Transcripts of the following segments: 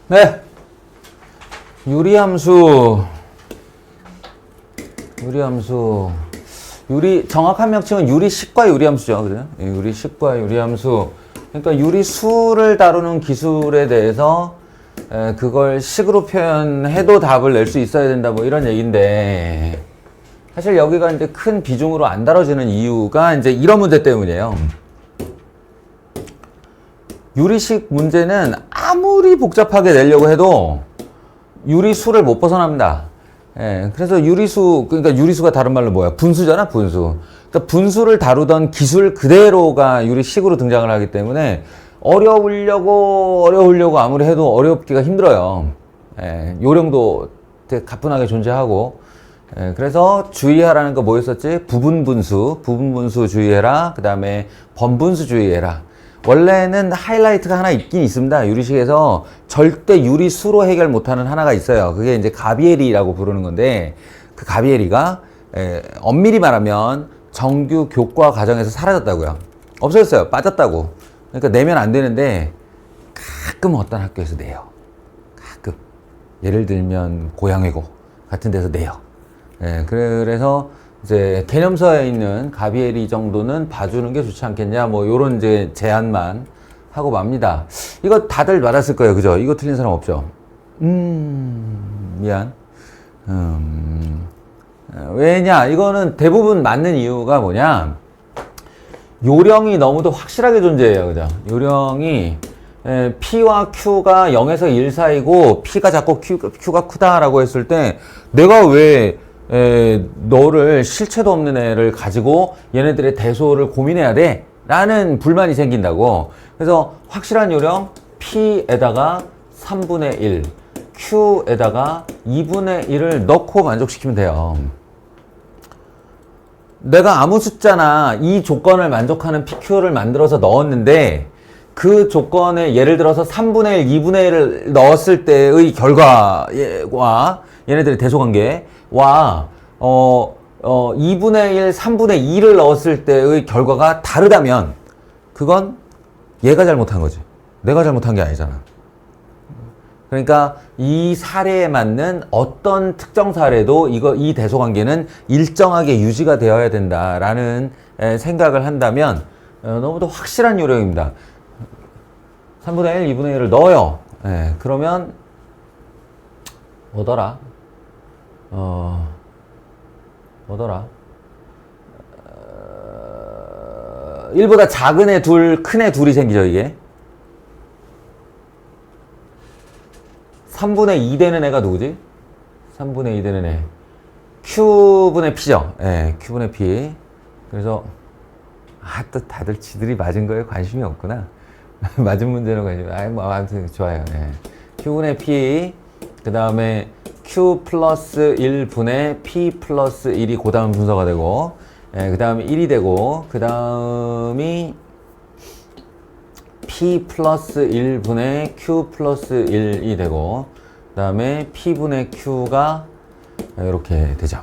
네. 유리함수. 정확한 명칭은 유리식과 유리함수죠. 그래요? 유리식과 유리함수. 그러니까 유리수를 다루는 기술에 대해서 그걸 식으로 표현해도 답을 낼 수 있어야 된다, 뭐 이런 얘기인데, 사실 여기가 이제 큰 비중으로 안 다뤄지는 이유가 이제 이런 문제 때문이에요. 유리식 문제는 아무리 복잡하게 내려고 해도 유리수를 못 벗어납니다. 그래서 그러니까 유리수가 다른 말로 뭐야? 분수잖아, 분수. 그러니까 분수를 다루던 기술 그대로가 유리식으로 등장을 하기 때문에 어려우려고 아무리 해도 어렵기가 힘들어요. 요령도 되게 가뿐하게 존재하고. 그래서 주의하라는 거 뭐였었지? 부분분수 주의해라. 그 다음에 번분수 주의해라. 원래는 하이라이트가 하나 있긴 있습니다. 유리식에서 절대 유리수로 해결 못하는 하나가 있어요. 그게 이제 가비에리라고 부르는 건데, 그 가비에리가 엄밀히 말하면 정규 교과 과정에서 사라졌다고요. 없어졌어요. 빠졌다고. 그러니까 내면 안 되는데 가끔 어떤 학교에서 내요. 가끔. 예를 들면 고양외고 같은 데서 내요. 그래서 이제 개념서에 있는 가비에리 정도는 봐주는 게 좋지 않겠냐, 뭐 요런 이제 제안만 하고 맙니다. 이거 다들 받았을 거예요, 그죠? 이거 틀린 사람 없죠? 미안. 왜냐? 이거는 대부분 맞는 이유가 뭐냐? 요령이 너무도 확실하게 존재해요, 그죠? 요령이 P와 Q가 0에서 1 사이고 P가 작고 Q가 크다라고 했을 때, 내가 왜 너를 실체도 없는 애를 가지고 얘네들의 대소를 고민해야 돼? 라는 불만이 생긴다고. 그래서 확실한 요령 P에다가 3분의 1, Q에다가 2분의 1을 넣고 만족시키면 돼요. 내가 아무 숫자나 이 조건을 만족하는 PQ를 만들어서 넣었는데, 그 조건에 예를 들어서 3분의 1, 2분의 1을 넣었을 때의 결과와 얘네들의 대소관계와 2분의 1, 3분의 2를 넣었을 때의 결과가 다르다면 그건 얘가 잘못한 거지. 내가 잘못한 게 아니잖아. 그러니까 이 사례에 맞는 어떤 특정 사례도 이 대소관계는 일정하게 유지가 되어야 된다라는 생각을 한다면 너무도 확실한 요령입니다. 3분의 1, 2분의 1을 넣어요. 그러면 뭐더라? 1보다 작은 애 둘, 큰 애 둘이 생기죠, 이게. 3분의 2 되는 애가 누구지? 3분의 2 되는 애. Q분의 P죠. Q분의 P. 그래서, 또 다들 지들이 맞은 거에 관심이 없구나. 맞은 문제는 관심이, 아무튼 좋아요. Q분의 P. 그 다음에 Q 플러스 1분의 P 플러스 1이 그 다음 순서가 되고, 그 다음에 1이 되고, 그 다음이 P 플러스 1분의 Q 플러스 1이 되고, 그 다음에 P분의 Q가 이렇게 되죠.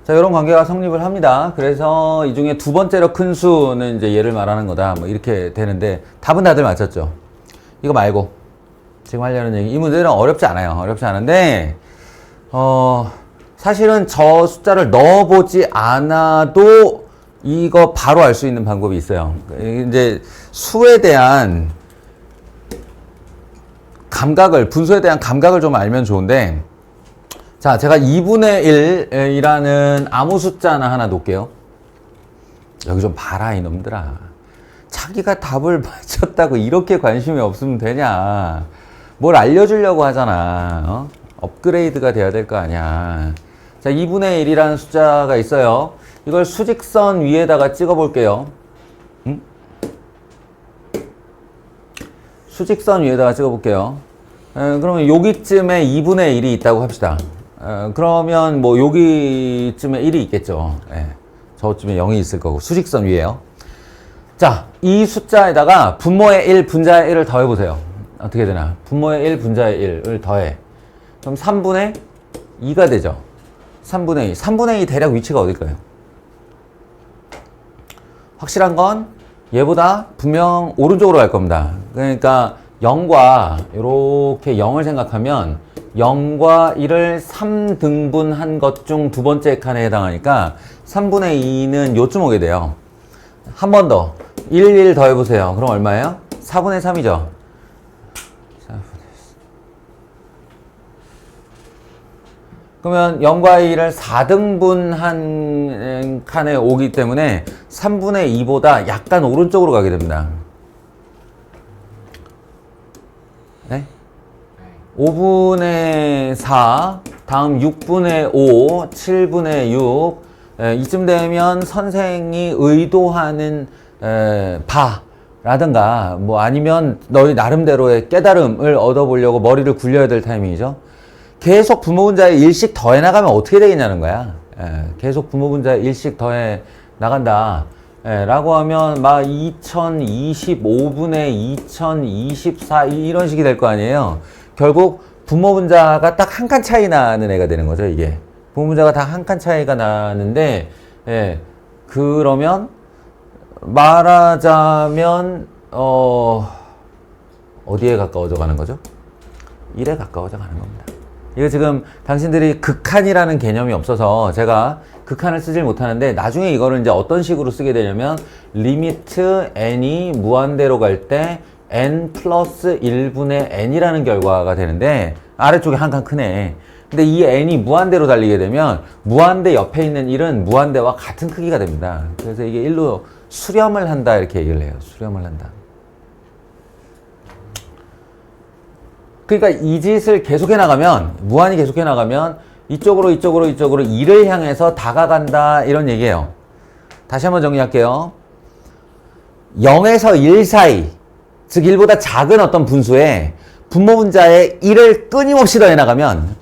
자, 이런 관계가 성립을 합니다. 그래서 이 중에 두 번째로 큰 수는 이제 얘를 말하는 거다. 뭐 이렇게 되는데, 답은 다들 맞췄죠. 이거 말고 지금 하려는 얘기, 이 문제는 어렵지 않아요. 어렵지 않은데, 사실은 저 숫자를 넣어보지 않아도 이거 바로 알 수 있는 방법이 있어요. 이제 수에 대한 감각을, 분수에 대한 감각을 좀 알면 좋은데, 자, 제가 2분의 1이라는 아무 숫자나 하나 놓을게요. 여기 좀 봐라, 이놈들아. 자기가 답을 맞췄다고 이렇게 관심이 없으면 되냐. 뭘 알려주려고 하잖아. 업그레이드가 돼야 될 거 아니야. 자, 2분의 1이라는 숫자가 있어요. 이걸 수직선 위에다가 찍어 볼게요. 수직선 위에다가 찍어 볼게요. 그러면 여기쯤에 2분의 1이 있다고 합시다. 그러면 뭐 여기쯤에 1이 있겠죠. 저쯤에 0이 있을 거고, 수직선 위에요. 자, 이 숫자에다가 분모의 1, 분자의 1을 더해보세요. 어떻게 되나? 분모의 1, 분자의 1을 더해. 그럼 3분의 2가 되죠. 3분의 2. 3분의 2 대략 위치가 어딜까요? 확실한 건 얘보다 분명 오른쪽으로 갈 겁니다. 그러니까 0과 이렇게 0을 생각하면 0과 1을 3등분한 것 중 두 번째 칸에 해당하니까 3분의 2는 요쯤 오게 돼요. 한 번 더. 1 더해보세요. 그럼 얼마예요? 4분의 3이죠. 그러면 0과 1을 4등분한 칸에 오기 때문에 3분의 2보다 약간 오른쪽으로 가게 됩니다. 네? 5분의 4, 다음 6분의 5, 7분의 6. 이쯤 되면 선생이 의도하는 바라든가 뭐 아니면 너희 나름대로의 깨달음을 얻어보려고 머리를 굴려야 될 타이밍이죠. 계속 부모분자의 일씩 더해 나가면 어떻게 되겠냐는 거야. 계속 부모분자의 일씩 더해 나간다. 라고 하면 막 2025분의 2024 이런 식이 될 거 아니에요. 결국 부모분자가 딱 한 칸 차이 나는 애가 되는 거죠, 이게. 부모분자가 다 한 칸 차이가 나는데, 그러면 말하자면 어디에 가까워져 가는 거죠? 1에 가까워져 가는 겁니다. 이거 지금 당신들이 극한이라는 개념이 없어서 제가 극한을 쓰질 못하는데 나중에 이거를 이제 어떤 식으로 쓰게 되냐면 리미트 n이 무한대로 갈 때 n 플러스 1분의 n이라는 결과가 되는데 아래쪽에 한 칸 크네. 근데 이 n이 무한대로 달리게 되면 무한대 옆에 있는 1은 무한대와 같은 크기가 됩니다. 그래서 이게 1로 수렴을 한다 이렇게 얘기를 해요. 수렴을 한다. 그러니까 이 짓을 계속해 나가면 무한히 계속해 나가면 이쪽으로 2를 향해서 다가간다 이런 얘기예요. 다시 한번 정리할게요. 0에서 1 사이, 즉 1보다 작은 어떤 분수에 분모분자의 1을 끊임없이 더해 나가면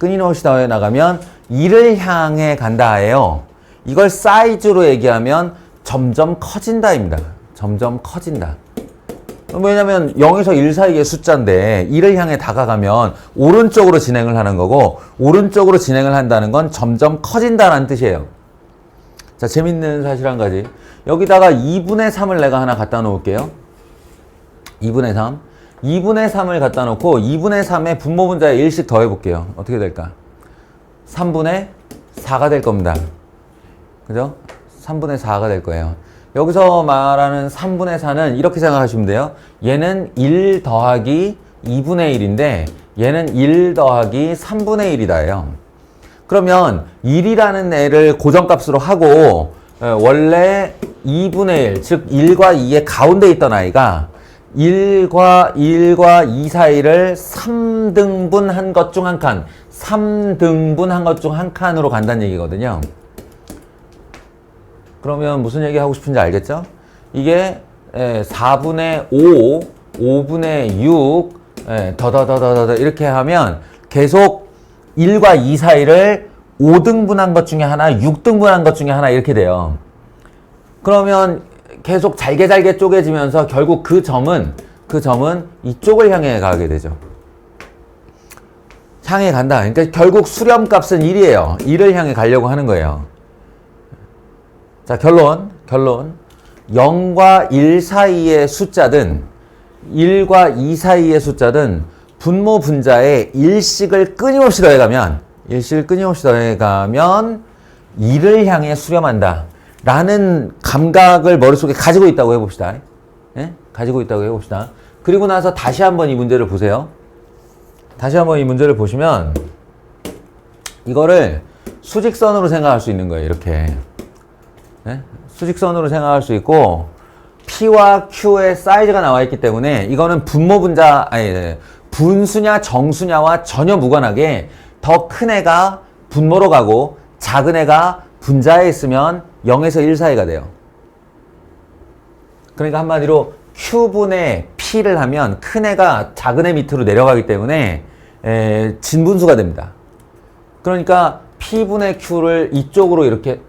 2를 향해 간다예요. 이걸 사이즈로 얘기하면 점점 커진다입니다. 점점 커진다. 왜냐면 0에서 1 사이의 숫자인데 1을 향해 다가가면 오른쪽으로 진행을 하는 거고 오른쪽으로 진행을 한다는 건 점점 커진다라는 뜻이에요. 자, 재밌는 사실 한 가지. 여기다가 2분의 3을 내가 하나 갖다 놓을게요. 2분의 3. 2분의 3을 갖다 놓고 2분의 3에 분모분자에 1씩 더해 볼게요. 어떻게 될까? 3분의 4가 될 겁니다. 그죠? 3분의 4가 될 거예요. 여기서 말하는 3분의 4는 이렇게 생각하시면 돼요. 얘는 1 더하기 2분의 1인데 얘는 1 더하기 3분의 1이다예요. 그러면 1이라는 애를 고정값으로 하고 원래 2분의 1, 즉 1과 2의 가운데 있던 아이가 1과 2 사이를 3등분한 것 중 한 칸, 3등분한 것 중 한 칸으로 간다는 얘기거든요. 그러면 무슨 얘기 하고 싶은지 알겠죠? 이게 4분의 5, 5분의 6, 더더더더더 이렇게 하면 계속 1과 2 사이를 5등분한 것 중에 하나, 6등분한 것 중에 하나 이렇게 돼요. 그러면 계속 잘게 쪼개지면서 결국 그 점은 이쪽을 향해 가게 되죠. 향해 간다. 그러니까 결국 수렴값은 1이에요. 1을 향해 가려고 하는 거예요. 자, 결론. 0과 1 사이의 숫자든 1과 2 사이의 숫자든 분모 분자에 일식을 끊임없이 더해가면 2를 향해 수렴한다 라는 감각을 머릿속에 가지고 있다고 해봅시다. 가지고 있다고 해봅시다. 그리고 나서 다시 한번 이 문제를 보세요. 다시 한번 이 문제를 보시면 이거를 수직선으로 생각할 수 있는 거예요. 이렇게 수직선으로 생각할 수 있고 P와 Q의 사이즈가 나와 있기 때문에 이거는 분수냐 정수냐와 전혀 무관하게 더 큰 애가 분모로 가고 작은 애가 분자에 있으면 0에서 1 사이가 돼요. 그러니까 한마디로 Q분의 P를 하면 큰 애가 작은 애 밑으로 내려가기 때문에 진분수가 됩니다. 그러니까 P분의 Q를 이쪽으로 이렇게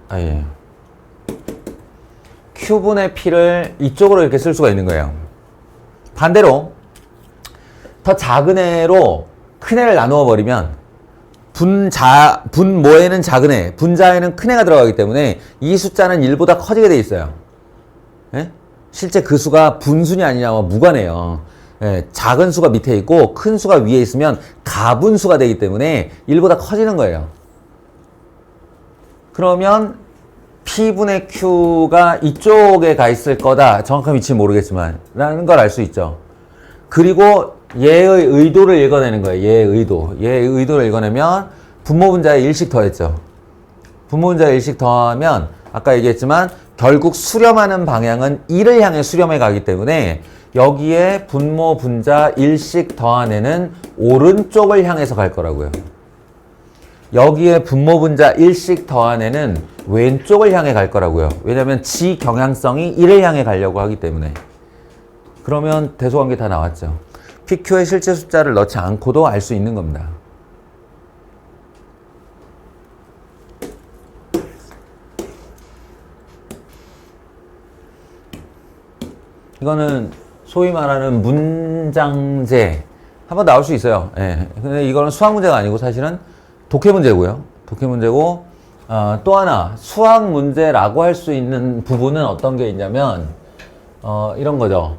Q분의 P를 이쪽으로 이렇게 쓸 수가 있는 거예요. 반대로 더 작은 애로 큰 애를 나누어 버리면 분모에는 작은 애, 분자에는 큰 애가 들어가기 때문에 이 숫자는 1보다 커지게 돼 있어요. 예? 실제 그 수가 분순이 아니냐와 무관해요. 예, 작은 수가 밑에 있고 큰 수가 위에 있으면 가분수가 되기 때문에 1보다 커지는 거예요. 그러면 P분의 Q가 이쪽에 가 있을 거다. 정확한 위치는 모르겠지만 라는 걸 알 수 있죠. 그리고 얘의 의도를 읽어내는 거예요. 얘의 의도. 얘의 의도를 읽어내면 분모분자에 1씩 더했죠. 분모분자에 1씩 더하면 아까 얘기했지만 결국 수렴하는 방향은 1을 향해 수렴해 가기 때문에 여기에 분모분자 1씩 더한 애는 오른쪽을 향해서 갈 거라고요. 여기에 분모분자 1씩 더한 애는 왼쪽을 향해 갈 거라고요. 왜냐하면 지 경향성이 1을 향해 가려고 하기 때문에. 그러면 대소관계 다 나왔죠. PQ의 실제 숫자를 넣지 않고도 알 수 있는 겁니다. 이거는 소위 말하는 문장제 한번 나올 수 있어요. 예. 근데 이거는 수학 문제가 아니고 사실은 독해 문제고요. 독해 문제고 또 하나 수학 문제라고 할 수 있는 부분은 어떤 게 있냐면 이런 거죠.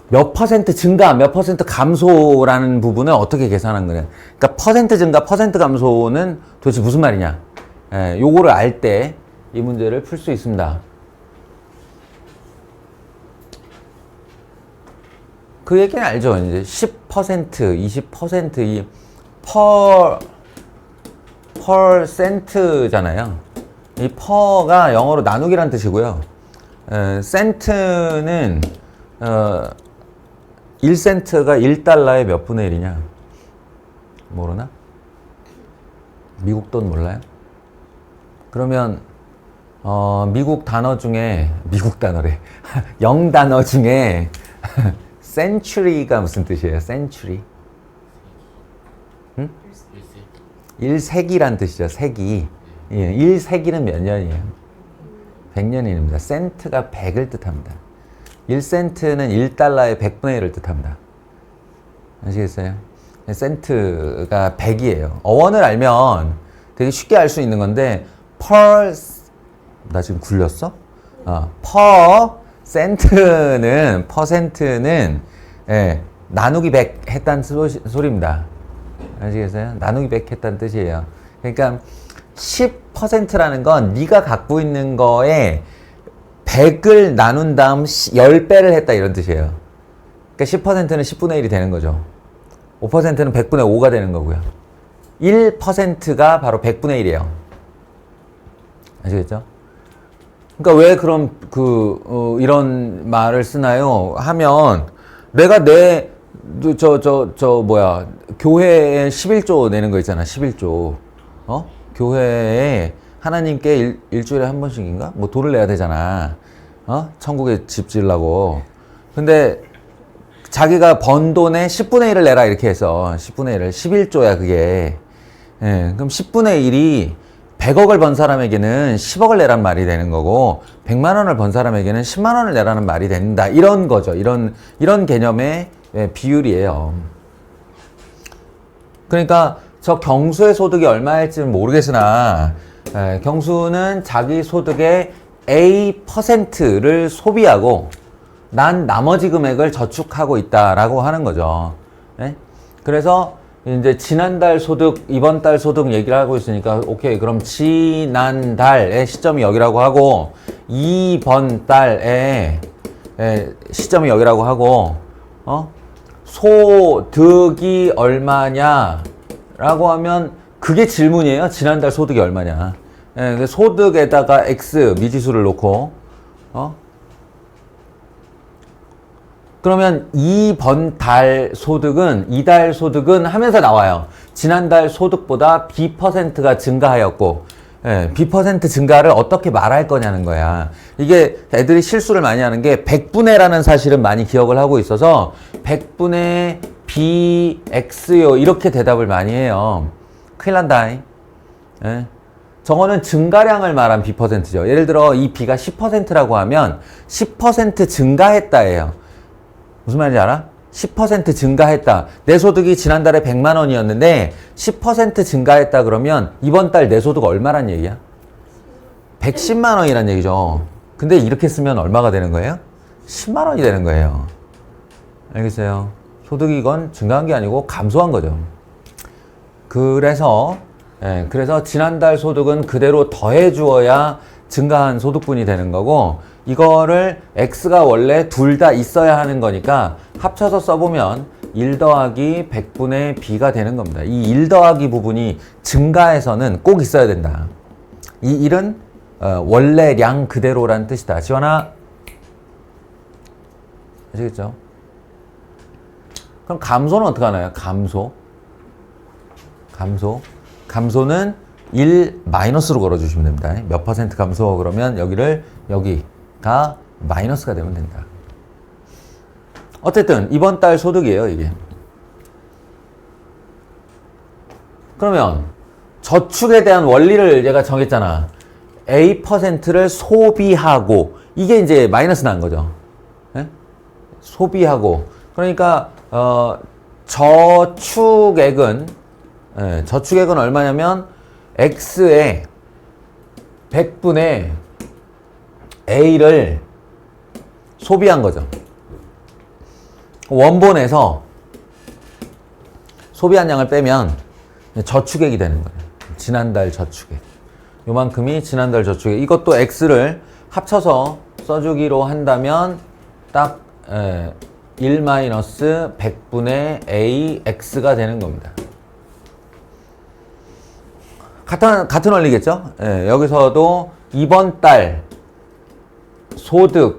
몇 퍼센트 증가, 몇 퍼센트 감소라는 부분을 어떻게 계산한 거냐. 그러니까 퍼센트 증가, 퍼센트 감소는 도대체 무슨 말이냐. 예, 요거를 알 때 이 문제를 풀 수 있습니다. 그 얘기는 알죠. 이제 10%, 20% 이 퍼센트잖아요. 이 퍼가 영어로 나누기란 뜻이고요. 센트는 1센트가 1달러의 몇 분의 1이냐? 모르나? 미국 돈 몰라요? 그러면 미국 단어 중에 미국 단어래. 영단어 중에 century가 무슨 뜻이에요? century? 응? 1세기란 뜻이죠. 세기. 예, 1세기는 몇 년이에요? 100년입니다. 센트가 100을 뜻합니다. 1센트는 1달러의 100분의 1을 뜻합니다. 아시겠어요? 센트가 100이에요. 어원을 알면 되게 쉽게 알 수 있는 건데 나 지금 굴렸어? 퍼센트는 예, 나누기 100 했다는 소리입니다. 아시겠어요? 나누기 100 했다는 뜻이에요. 그러니까 10%라는 건 네가 갖고 있는 거에 100을 나눈 다음 10배를 했다 이런 뜻이에요. 그러니까 10%는 10분의 1이 되는 거죠. 5%는 100분의 5가 되는 거고요. 1%가 바로 100분의 1이에요. 아시겠죠? 그러니까 왜 그럼 이런 말을 쓰나요? 하면 내가 교회에 11조 내는 거 있잖아. 11조. 교회에 하나님께 일주일에 한 번씩인가? 뭐 돈을 내야 되잖아. 천국에 집 지으려고. 근데 자기가 번 돈의 10분의 1을 내라 이렇게 해서 10분의 1을 11조야 그게. 예, 그럼 10분의 1이 100억을 번 사람에게는 10억을 내란 말이 되는 거고 100만 원을 번 사람에게는 10만 원을 내라는 말이 된다. 이런 거죠. 이런 개념의 비율이에요. 그러니까 저 경수의 소득이 얼마일지는 모르겠으나 경수는 자기 소득의 A%를 소비하고 난 나머지 금액을 저축하고 있다라고 하는 거죠. 그래서 이제 지난달 소득, 이번 달 소득 얘기를 하고 있으니까 오케이 그럼 지난달의 시점이 여기라고 하고 이번 달의 시점이 여기라고 하고 소득이 얼마냐 라고 하면 그게 질문이에요. 지난달 소득이 얼마냐. 소득에다가 X 미지수를 놓고 그러면 이번 달 소득은 이달 소득은 하면서 나와요. 지난달 소득보다 B%가 증가하였고 B% 증가를 어떻게 말할 거냐는 거야. 이게 애들이 실수를 많이 하는 게 100분의라는 사실은 많이 기억을 하고 있어서 100분의 BX요 이렇게 대답을 많이 해요. 큰일 난다. 저거는 증가량을 말한 B%죠. 예를 들어 이 B가 10%라고 하면 10% 증가했다예요. 무슨 말인지 알아? 10% 증가했다. 내 소득이 지난달에 100만 원이었는데 10% 증가했다 그러면 이번 달 내 소득 얼마란 얘기야? 110만 원이란 얘기죠. 근데 이렇게 쓰면 얼마가 되는 거예요? 10만 원이 되는 거예요. 알겠어요? 소득이 이건 증가한 게 아니고 감소한 거죠. 그래서 지난달 소득은 그대로 더해 주어야 증가한 소득분이 되는 거고, 이거를 X가 원래 둘 다 있어야 하는 거니까 합쳐서 써보면 1 더하기 100분의 B가 되는 겁니다. 이 1 더하기 부분이 증가해서는 꼭 있어야 된다. 이 1은 원래량 그대로란 뜻이다. 지원아, 아시겠죠? 그럼 감소는 어떻게 하나요? 감소는 1 마이너스로 걸어주시면 됩니다. 몇 퍼센트 감소 그러면 여기가 마이너스가 되면 된다. 어쨌든 이번 달 소득이에요, 이게. 그러면 저축에 대한 원리를 얘가 정했잖아. A%를 소비하고, 이게 이제 마이너스 난 거죠. 네? 소비하고. 그러니까 저축액은 얼마냐면 X의 100분의 A를 소비한 거죠. 원본에서 소비한 양을 빼면 저축액이 되는 거예요. 지난달 저축액. 요만큼이 지난달 저축액. 이것도 X를 합쳐서 써주기로 한다면 딱 1-100분의 AX가 되는 겁니다. 같은 원리겠죠? 여기서도 이번 달 소득에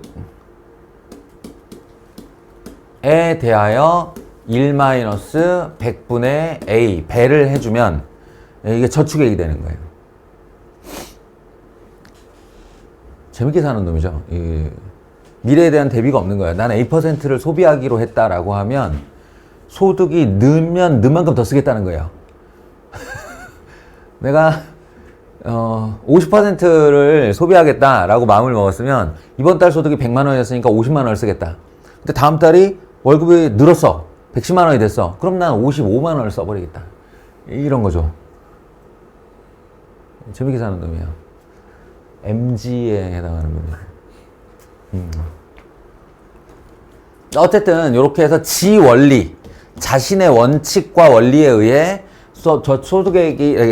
대하여 1-100분의 A 배를 해주면 이게 저축액이 되는 거예요. 재밌게 사는 놈이죠. 미래에 대한 대비가 없는 거야. 난 A%를 소비하기로 했다라고 하면 소득이 늘면 는 만큼 더 쓰겠다는 거예요. 내가 50%를 소비하겠다라고 마음을 먹었으면 이번 달 소득이 100만 원이었으니까 50만 원을 쓰겠다. 근데 다음 달이 월급이 늘었어. 110만 원이 됐어. 그럼 난 55만 원을 써버리겠다. 이런 거죠. 재밌게 사는 놈이에요. MG에 해당하는 놈이에요. 어쨌든 이렇게 해서 지원리, 자신의 원칙과 원리에 의해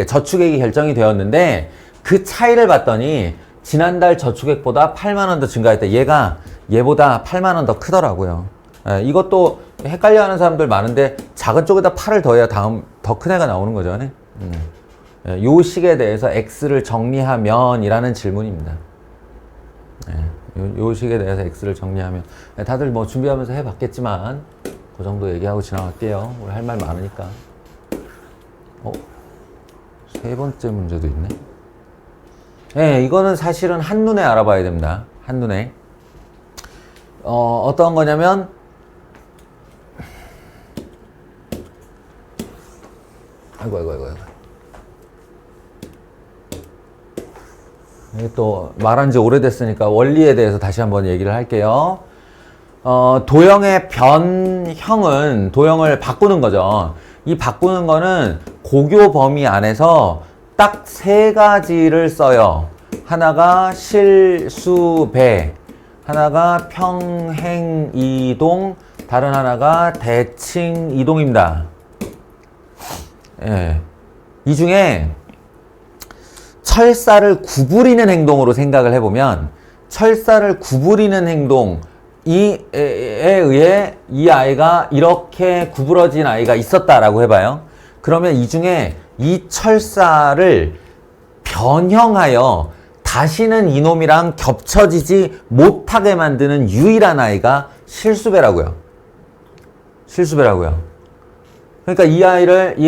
저축액이 결정이 되었는데, 그 차이를 봤더니 지난달 저축액보다 8만 원 더 증가했다. 얘보다 8만 원 더 크더라고요. 이것도 헷갈려하는 사람들 많은데 작은 쪽에다 8을 더해야 더 큰 애가 나오는 거죠. 요 식에 대해서 X를 정리하면 이라는 질문입니다. 요 식에 대해서 X를 정리하면. 다들 뭐 준비하면서 해봤겠지만 그 정도 얘기하고 지나갈게요. 우리 할 말 많으니까. 세 번째 문제도 있네. 이거는 사실은 한눈에 알아봐야 됩니다. 한눈에. 어떤 거냐면, 아이고. 이게 또 말한 지 오래됐으니까 원리에 대해서 다시 한번 얘기를 할게요. 도형의 변형은 도형을 바꾸는 거죠. 이 바꾸는 거는 고교 범위 안에서 딱 세 가지를 써요. 하나가 실수배, 하나가 평행이동, 다른 하나가 대칭이동입니다. 이 중에 철사를 구부리는 행동으로 생각을 해보면, 철사를 구부리는 행동에 의해 이 아이가 이렇게 구부러진 아이가 있었다라고 해봐요. 그러면 이 중에 이 철사를 변형하여 다시는 이놈이랑 겹쳐지지 못하게 만드는 유일한 아이가 실수배라고요. 그러니까 이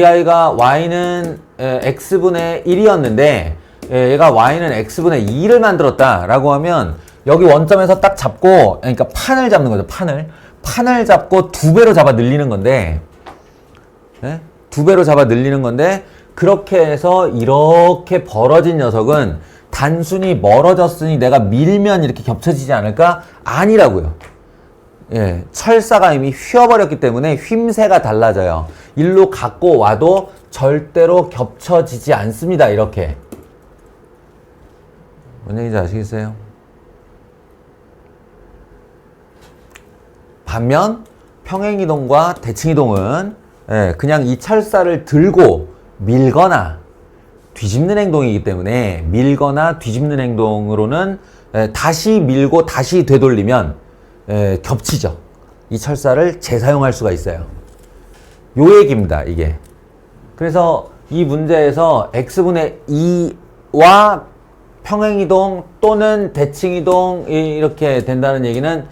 아이가 y는 x분의 1이었는데 얘가 y는 x분의 2를 만들었다라고 하면, 여기 원점에서 딱 잡고, 그러니까 판을 잡는 거죠. 판을 잡고 2배로 잡아 늘리는 건데, 2배로 잡아 늘리는 건데, 그렇게 해서 이렇게 벌어진 녀석은 단순히 멀어졌으니 내가 밀면 이렇게 겹쳐지지 않을까? 아니라고요. 예, 철사가 이미 휘어버렸기 때문에 휨새가 달라져요. 일로 갖고 와도 절대로 겹쳐지지 않습니다. 이렇게. 뭔 얘기인지 아시겠어요? 반면 평행이동과 대칭이동은 예, 그냥 이 철사를 들고 밀거나 뒤집는 행동이기 때문에 밀거나 뒤집는 행동으로는 예, 다시 밀고 다시 되돌리면 예, 겹치죠. 이 철사를 재사용할 수가 있어요. 요 얘기입니다. 이게. 그래서 이 문제에서 x분의 2와 평행이동 또는 대칭이동 이렇게 된다는 얘기는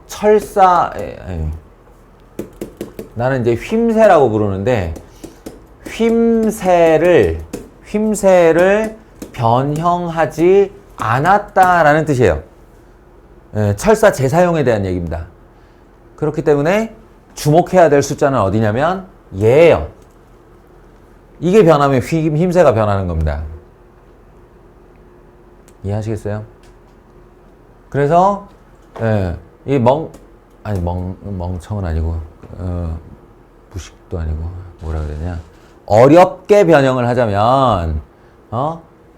철사 나는 이제 휨새라고 부르는데 휨새를 변형하지 않았다라는 뜻이에요. 철사 재사용에 대한 얘기입니다. 그렇기 때문에 주목해야 될 숫자는 어디냐면 얘예요. 이게 변하면 휨새가 변하는 겁니다. 이해하시겠어요? 그래서 이 멍청은 아니고 무식도 아니고 뭐라 그래야 되냐, 어렵게 변형을 하자면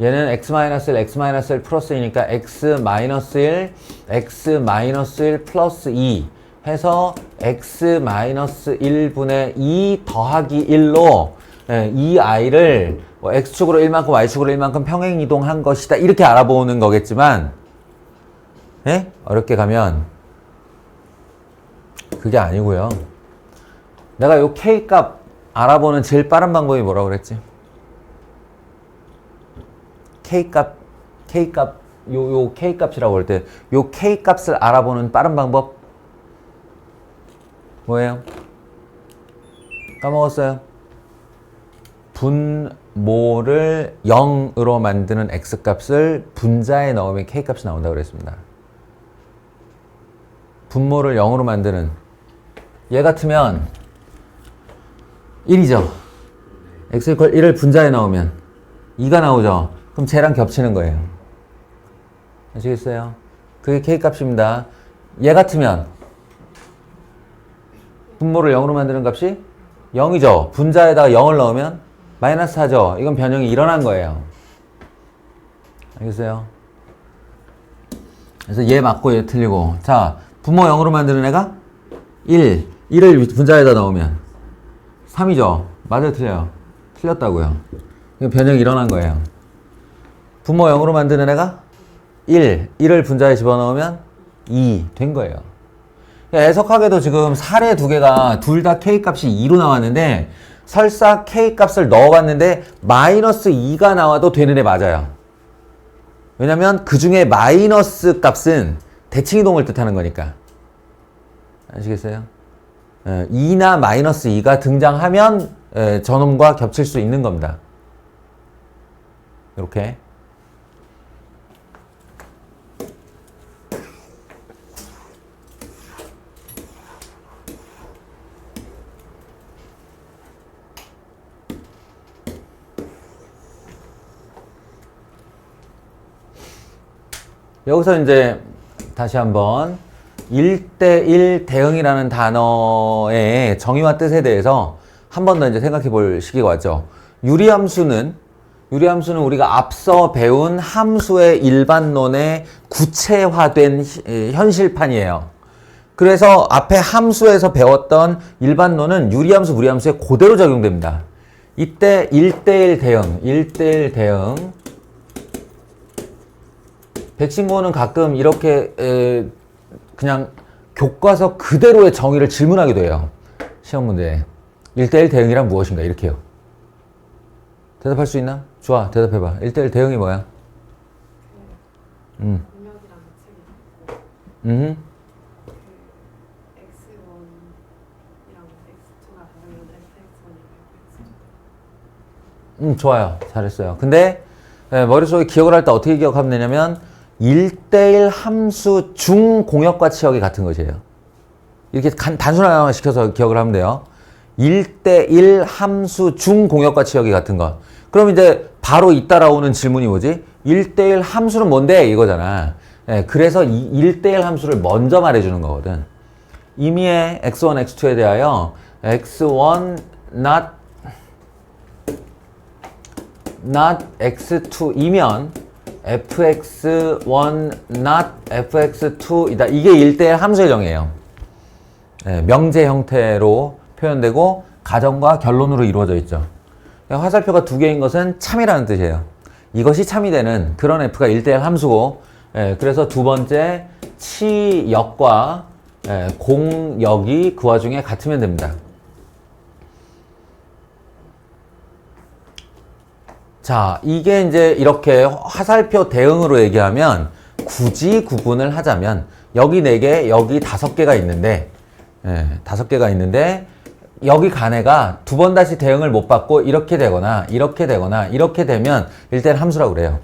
얘는 x-1, x-1 플러스 2니까 x-1, x-1 플러스 2 해서 x-1분의 2 더하기 1로 이 아이를 뭐 x축으로 1만큼 y축으로 1만큼 평행이동한 것이다 이렇게 알아보는 거겠지만 어렵게 가면 그게 아니고요. 내가 요 k값 알아보는 제일 빠른 방법이 뭐라고 그랬지? k값 요 k값이라고 할 때 요 k값을 알아보는 빠른 방법 뭐예요? 까먹었어요. 분모를 0으로 만드는 x값을 분자에 넣으면 k값이 나온다고 그랬습니다. 분모를 0으로 만드는 얘 같으면 1이죠. x = 1을 분자에 넣으면 2가 나오죠. 그럼 쟤랑 겹치는 거예요. 아시겠어요? 그게 k값입니다. 얘 같으면 분모를 0으로 만드는 값이 0이죠. 분자에다가 0을 넣으면 마이너스 4죠. 이건 변형이 일어난 거예요. 알겠어요? 그래서 얘 맞고 얘 틀리고. 자, 분모 0으로 만드는 애가 1을 분자에다 넣으면 3이죠. 맞아요, 틀려요? 틀렸다고요. 이건 변형이 일어난 거예요. 분모 0으로 만드는 애가 1을 분자에 집어넣으면 2 된 거예요. 애석하게도 지금 사례 두 개가 둘 다 k값이 2로 나왔는데 설사 k값을 넣어봤는데 마이너스 2가 나와도 되는 애 맞아요. 왜냐면 그 중에 마이너스 값은 대칭이동을 뜻하는 거니까. 아시겠어요? 2나 마이너스 2가 등장하면 저놈과 겹칠 수 있는 겁니다. 이렇게. 여기서 이제 다시 한번 1대1 대응이라는 단어의 정의와 뜻에 대해서 한 번 더 이제 생각해 볼 시기가 왔죠. 유리함수는 우리가 앞서 배운 함수의 일반론의 구체화된 현실판이에요. 그래서 앞에 함수에서 배웠던 일반론은 유리함수, 무리함수에 그대로 적용됩니다. 이때 1대1 대응. 백신고는 가끔 이렇게 그냥 교과서 그대로의 정의를 질문하기도 해요. 시험 문제에. 1대1 대응이란 무엇인가? 이렇게요. 대답할 수 있나? 좋아, 대답해봐. 1대1 대응이 뭐야? 능력이랑 책이 x1이랑 x2가 다르면 fx1이랑 fx2. 좋아요. 잘했어요. 근데 머릿속에 기억을 할 때 어떻게 기억하면 되냐면 1대1 함수 중 공역과 치역이 같은 것이에요. 이렇게 단순화시켜서 시켜서 기억을 하면 돼요. 1대1 함수 중 공역과 치역이 같은 것. 그럼 이제 바로 잇따라오는 질문이 뭐지? 1대1 함수는 뭔데? 이거잖아. 예, 그래서 이 1대1 함수를 먼저 말해주는 거거든. 임의의 x1, x2에 대하여 x1 not x2이면 fx1 not fx2이다. 이게 1대1 함수의 정의예요. 예, 명제 형태로 표현되고 가정과 결론으로 이루어져 있죠. 화살표가 두 개인 것은 참이라는 뜻이에요. 이것이 참이 되는 그런 f가 1대1 함수고, 예, 그래서 두 번째 치역과 공역이 그 와중에 같으면 됩니다. 자, 이게 이제 이렇게 화살표 대응으로 얘기하면 굳이 구분을 하자면 여기 4개, 여기 5개가 있는데, 5개가 있는데 여기 간에가 두 번 다시 대응을 못 받고 이렇게 되거나 이렇게 되거나 이렇게 되면 1대1 함수라고 그래요.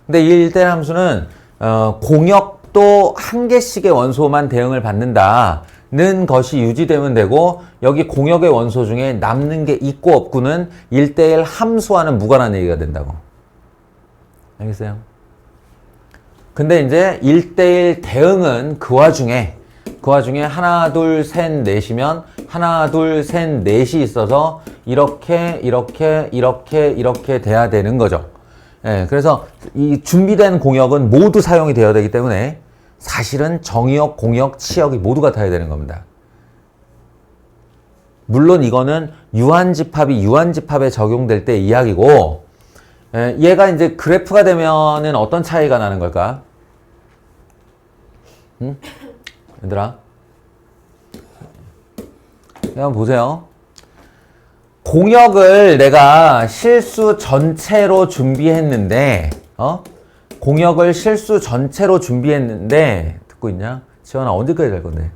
근데 이 1대1 함수는 공역도 한 개씩의 원소만 대응을 받는다는 것이 유지되면 되고, 여기 공역의 원소 중에 남는 게 있고 없고는 1대1 함수와는 무관한 얘기가 된다고. 알겠어요? 근데 이제 1대1 대응은 그 와중에 하나, 둘, 셋, 넷이면 하나, 둘, 셋, 넷이 있어서 이렇게 돼야 되는 거죠. 예, 그래서 이 준비된 공역은 모두 사용이 되어야 되기 때문에 사실은 정의역, 공역, 치역이 모두 같아야 되는 겁니다. 물론 이거는 유한집합이 유한집합에 적용될 때 이야기고, 얘가 이제 그래프가 되면은 어떤 차이가 나는 걸까? 응? 얘들아, 한번 보세요. 공역을 내가 실수 전체로 준비했는데, 공역을 실수 전체로 준비했는데, 듣고 있냐? 지원아, 언제까지 갈 건데?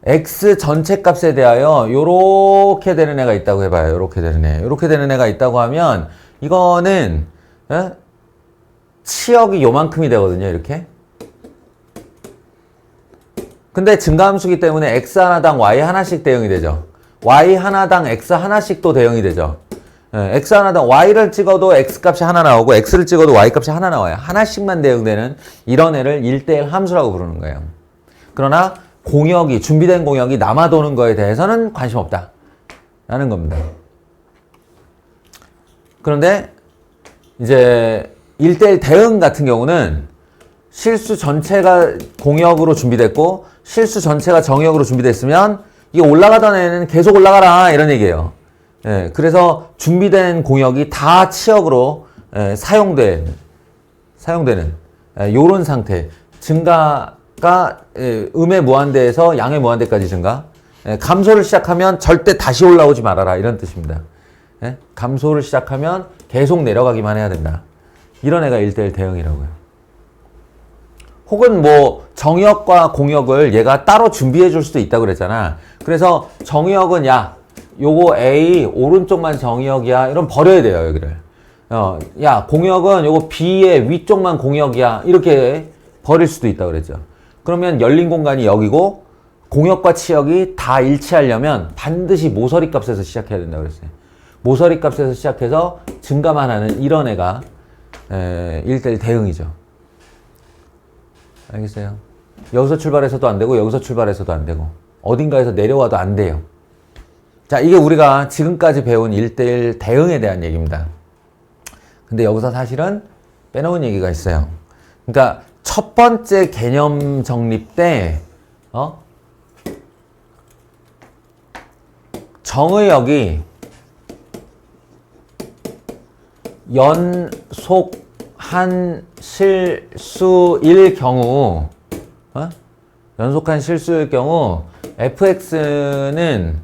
x 전체 값에 대하여 요렇게 되는 애가 있다고 해봐요. 요렇게 되는 애. 요렇게 되는 애가 있다고 하면, 이거는, 치역이 요만큼이 되거든요, 이렇게. 근데 증가함수기 때문에 x 하나당 y 하나씩 대응이 되죠. y 하나당 x 하나씩도 대응이 되죠. x 하나당 y를 찍어도 x 값이 하나 나오고 x를 찍어도 y 값이 하나 나와요. 하나씩만 대응되는 이런 애를 1대1 함수라고 부르는 거예요. 그러나 공역이, 준비된 공역이 남아도는 거에 대해서는 관심 없다 라는 겁니다. 그런데 이제 1대1 대응 같은 경우는 실수 전체가 공역으로 준비됐고 실수 전체가 정역으로 준비됐으면 이게 올라가던 애는 계속 올라가라 이런 얘기예요. 예, 그래서 준비된 공역이 다 치역으로 사용되는 요런 상태. 증가가 음의 무한대에서 양의 무한대까지 증가. 감소를 시작하면 절대 다시 올라오지 말아라 이런 뜻입니다. 감소를 시작하면 계속 내려가기만 해야 된다. 이런 애가 1대1 대응이라고요. 혹은 뭐 정역과 공역을 얘가 따로 준비해 줄 수도 있다고 그랬잖아. 그래서 정역은 야, 요거 A 오른쪽만 정역이야. 이런 버려야 돼요, 여기를. 야, 공역은 요거 B의 위쪽만 공역이야. 이렇게 버릴 수도 있다고 그랬죠. 그러면 열린 공간이 여기고 공역과 치역이 다 일치하려면 반드시 모서리 값에서 시작해야 된다고 그랬어요. 모서리 값에서 시작해서 증가만 하는 이런 애가 1대1 대응이죠. 알겠어요? 여기서 출발해서도 안 되고 여기서 출발해서도 안 되고 어딘가에서 내려와도 안 돼요. 자, 이게 우리가 지금까지 배운 1대1 대응에 대한 얘기입니다. 근데 여기서 사실은 빼놓은 얘기가 있어요. 그러니까 첫 번째 개념 정립 때 정의역이 연속한 실수일 경우, 연속한 실수일 경우 fx는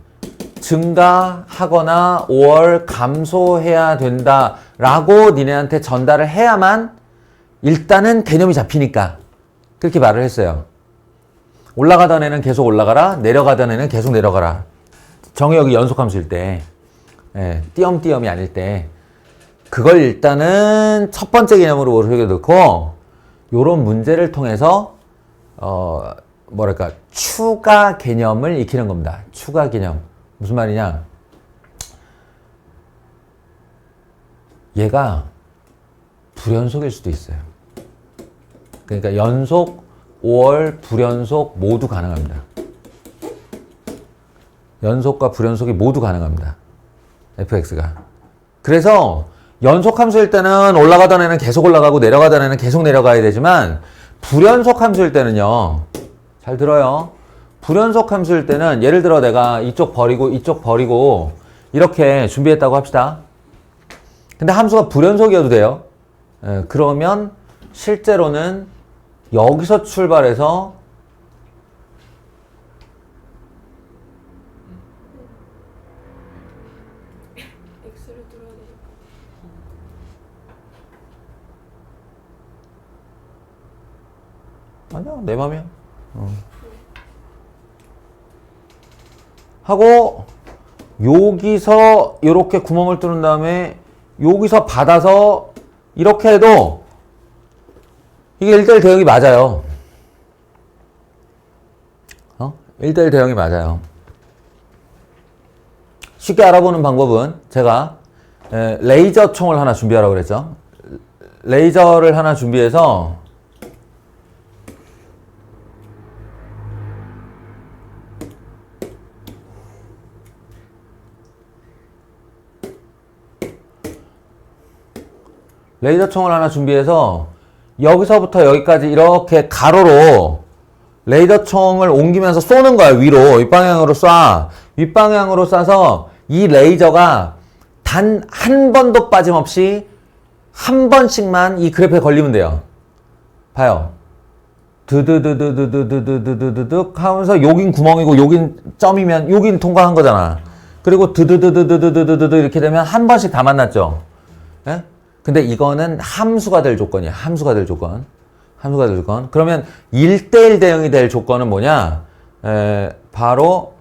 증가하거나 5월 감소해야 된다라고 니네한테 전달을 해야만 일단은 개념이 잡히니까 그렇게 말을 했어요. 올라가던 애는 계속 올라가라, 내려가던 애는 계속 내려가라. 정의역이 연속함수일 때, 띄엄띄엄이 아닐 때, 그걸 일단은 첫 번째 개념으로 머릿속에 넣고 요런 문제를 통해서 뭐랄까 추가 개념을 익히는 겁니다. 추가 개념. 무슨 말이냐? 얘가 불연속일 수도 있어요. 그러니까 연속, 5월, 불연속 모두 가능합니다. 연속과 불연속이 모두 가능합니다. fx가. 그래서 연속 함수일 때는 올라가던 애는 계속 올라가고 내려가던 애는 계속 내려가야 되지만 불연속 함수일 때는요. 잘 들어요. 불연속 함수일 때는 예를 들어 내가 이쪽 버리고 이렇게 준비했다고 합시다. 근데 함수가 불연속이어도 돼요. 그러면 실제로는 여기서 출발해서 X를 뚫어야 되니까. 아니야, 내 맘이야. 하고 여기서 이렇게 구멍을 뚫은 다음에 여기서 받아서 이렇게 해도 이게 1대1 대응이 맞아요. 1대1 대응이 맞아요. 쉽게 알아보는 방법은 제가 레이저 총을 하나 준비하라고 그랬죠. 레이저를 하나 준비해서 여기서부터 여기까지 이렇게 가로로 레이저 총을 옮기면서 쏘는 거야. 위로 윗방향으로 쏴. 윗방향으로 쏴서 이 레이저가 단 한 번도 빠짐없이 한 번씩만 이 그래프에 걸리면 돼요. 봐요. 드드드드드드드드드드득 하면서 여긴 구멍이고 여긴 점이면 여긴 통과한 거잖아. 그리고 드드드드드드드드드 이렇게 되면 한 번씩 다 만났죠. 예? 근데 이거는 함수가 될 조건이야. 함수가 될 조건. 그러면 1대1 대응이 될 조건은 뭐냐? 바로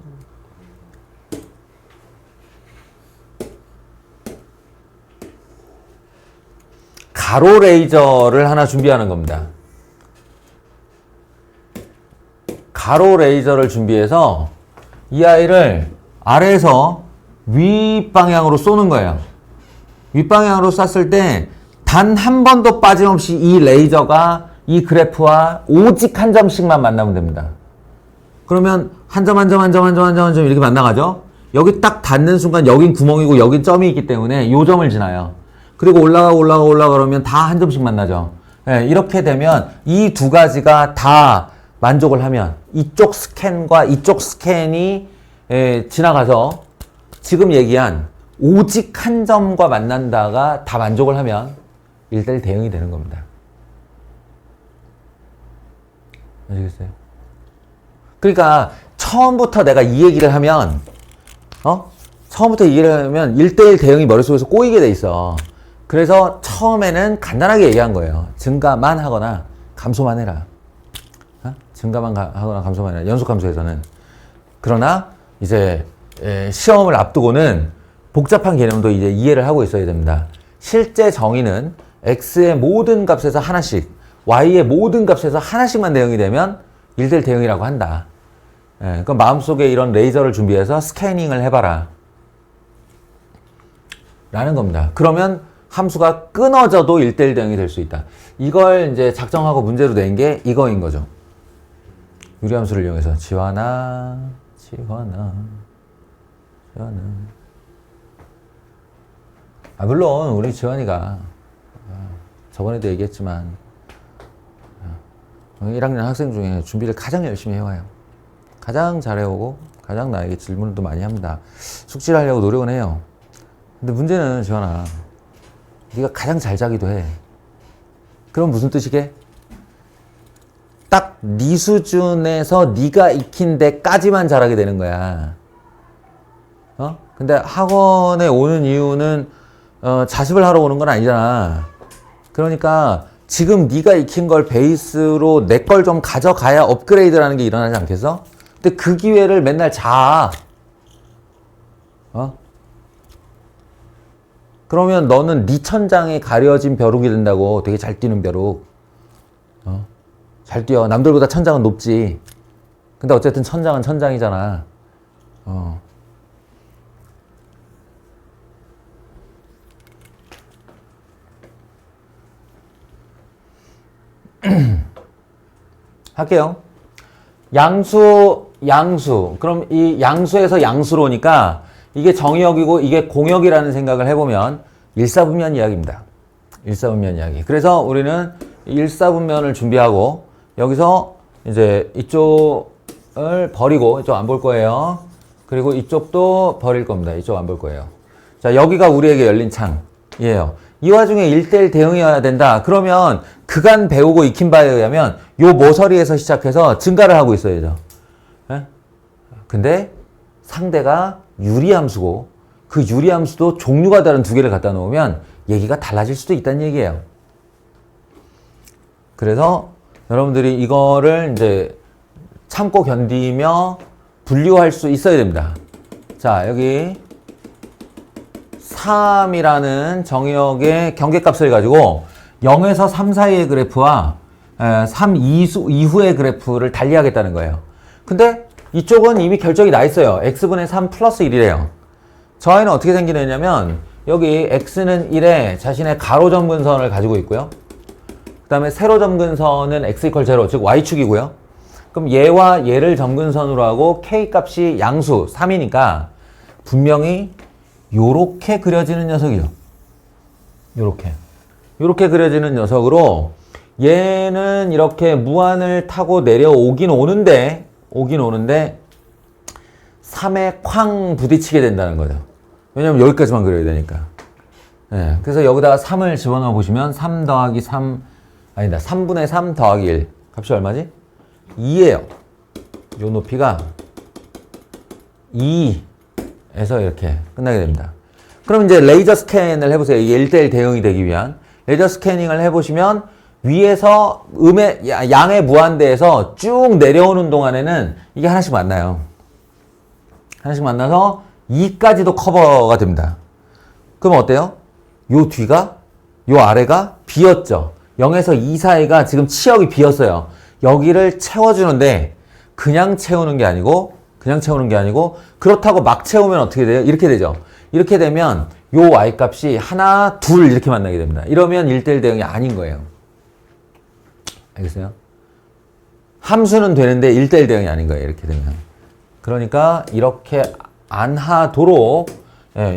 가로 레이저를 하나 준비하는 겁니다. 가로 레이저를 준비해서 이 아이를 아래에서 윗방향으로 쏘는 거예요. 윗방향으로 쐈을 때 단 한 번도 빠짐없이 이 레이저가 이 그래프와 오직 한 점씩만 만나면 됩니다. 그러면 한 점 이렇게 만나가죠? 여기 딱 닿는 순간 여긴 구멍이고 여긴 점이 있기 때문에 요 점을 지나요. 그리고 올라가 그러면 다 한 점씩 만나죠. 예, 이렇게 되면 이 두 가지가 다 만족을 하면 이쪽 스캔과 이쪽 스캔이 지나가서 지금 얘기한 오직 한 점과 만난다가 다 만족을 하면 1대1 대응이 되는 겁니다. 아시겠어요? 그러니까 처음부터 내가 이 얘기를 하면 처음부터 이 얘기를 하면 1대1 대응이 머릿속에서 꼬이게 돼 있어. 그래서 처음에는 간단하게 얘기한 거예요. 증가만 하거나 감소만 해라. 증가만 하거나 감소만 해라. 연속함수에서는. 그러나 이제 시험을 앞두고는 복잡한 개념도 이제 이해를 하고 있어야 됩니다. 실제 정의는 x의 모든 값에서 하나씩, y의 모든 값에서 하나씩만 대응이 되면 1대1 대응이라고 한다. 그럼 마음속에 이런 레이저를 준비해서 스캐닝을 해봐라. 라는 겁니다. 그러면 함수가 끊어져도 1대1 대응이 될 수 있다. 이걸 이제 작정하고 문제로 낸 게 이거인 거죠. 유리함수를 이용해서 지환아. 물론 우리 지환이가 저번에도 얘기했지만 1학년 학생 중에 준비를 가장 열심히 해와요. 가장 잘해오고 가장 나에게 질문도 많이 합니다. 숙지를 하려고 노력은 해요. 근데 문제는 지환아, 네가 가장 잘 자기도 해. 그럼 무슨 뜻이게? 딱 네 수준에서 네가 익힌 데까지만 잘하게 되는 거야. 근데 학원에 오는 이유는 자습을 하러 오는 건 아니잖아. 그러니까 지금 네가 익힌 걸 베이스로 내 걸 좀 가져가야 업그레이드라는 게 일어나지 않겠어? 근데 그 기회를 맨날 그러면 너는 네 천장에 가려진 벼룩이 된다고. 되게 잘 뛰는 벼룩. 잘 뛰어. 남들보다 천장은 높지. 근데 어쨌든 천장은 천장이잖아. 할게요. 양수. 그럼 이 양수에서 양수로니까 이게 정의역이고 이게 공역이라는 생각을 해보면 일사분면 이야기입니다. 일사분면 이야기. 그래서 우리는 일사분면을 준비하고 여기서 이제 이쪽을 버리고 이쪽 안 볼 거예요. 그리고 이쪽도 버릴 겁니다. 이쪽 안 볼 거예요. 자, 여기가 우리에게 열린 창이에요. 이 와중에 1대1 대응이어야 된다. 그러면 그간 배우고 익힌 바에 의하면 요 모서리에서 시작해서 증가를 하고 있어야죠. 예? 근데 상대가 유리함수고 그 유리함수도 종류가 다른 두 개를 갖다 놓으면 얘기가 달라질 수도 있다는 얘기예요. 그래서 여러분들이 이거를 이제 참고 견디며 분류할 수 있어야 됩니다. 자, 여기 3이라는 정의역의 경계값을 가지고 0에서 3 사이의 그래프와 3 이후의 그래프를 달리하겠다는 거예요. 근데 이쪽은 이미 결정이 나 있어요. x분의 3 플러스 1이래요. 저 아이는 어떻게 생기느냐면 여기 x는 1에 자신의 가로 점근선을 가지고 있고요. 그 다음에 세로 점근선은 x = 0, 즉 y축이고요. 그럼 얘와 얘를 점근선으로 하고 k 값이 양수 3이니까 분명히 요렇게 그려지는 녀석이죠. 요렇게 그려지는 녀석으로 얘는 이렇게 무한을 타고 내려오긴 오는데 3에 쾅 부딪히게 된다는 거죠. 왜냐면 여기까지만 그려야 되니까. 네, 그래서 여기다가 3을 집어넣어 보시면 3 더하기 3 아니다. 3분의 3 더하기 1 값이 얼마지? 2예요. 요 높이가 2에서 이렇게 끝나게 됩니다. 그럼 이제 레이저 스캔을 해보세요. 이게 1대1 대응이 되기 위한 레이저 스캐닝을 해보시면 위에서 양의 무한대에서 쭉 내려오는 동안에는 이게 하나씩 만나요. 하나씩 만나서 2까지도 커버가 됩니다. 그럼 어때요? 요 뒤가 요 아래가 비었죠. 0에서 2 사이가 지금 치역이 비었어요. 여기를 채워주는데 그냥 채우는 게 아니고 그렇다고 막 채우면 어떻게 돼요? 이렇게 되죠. 이렇게 되면 요 y 값이 하나, 둘 이렇게 만나게 됩니다. 이러면 1대1 대응이 아닌 거예요. 알겠어요? 함수는 되는데 1대1 대응이 아닌 거예요. 이렇게 되면. 그러니까 이렇게 안 하도록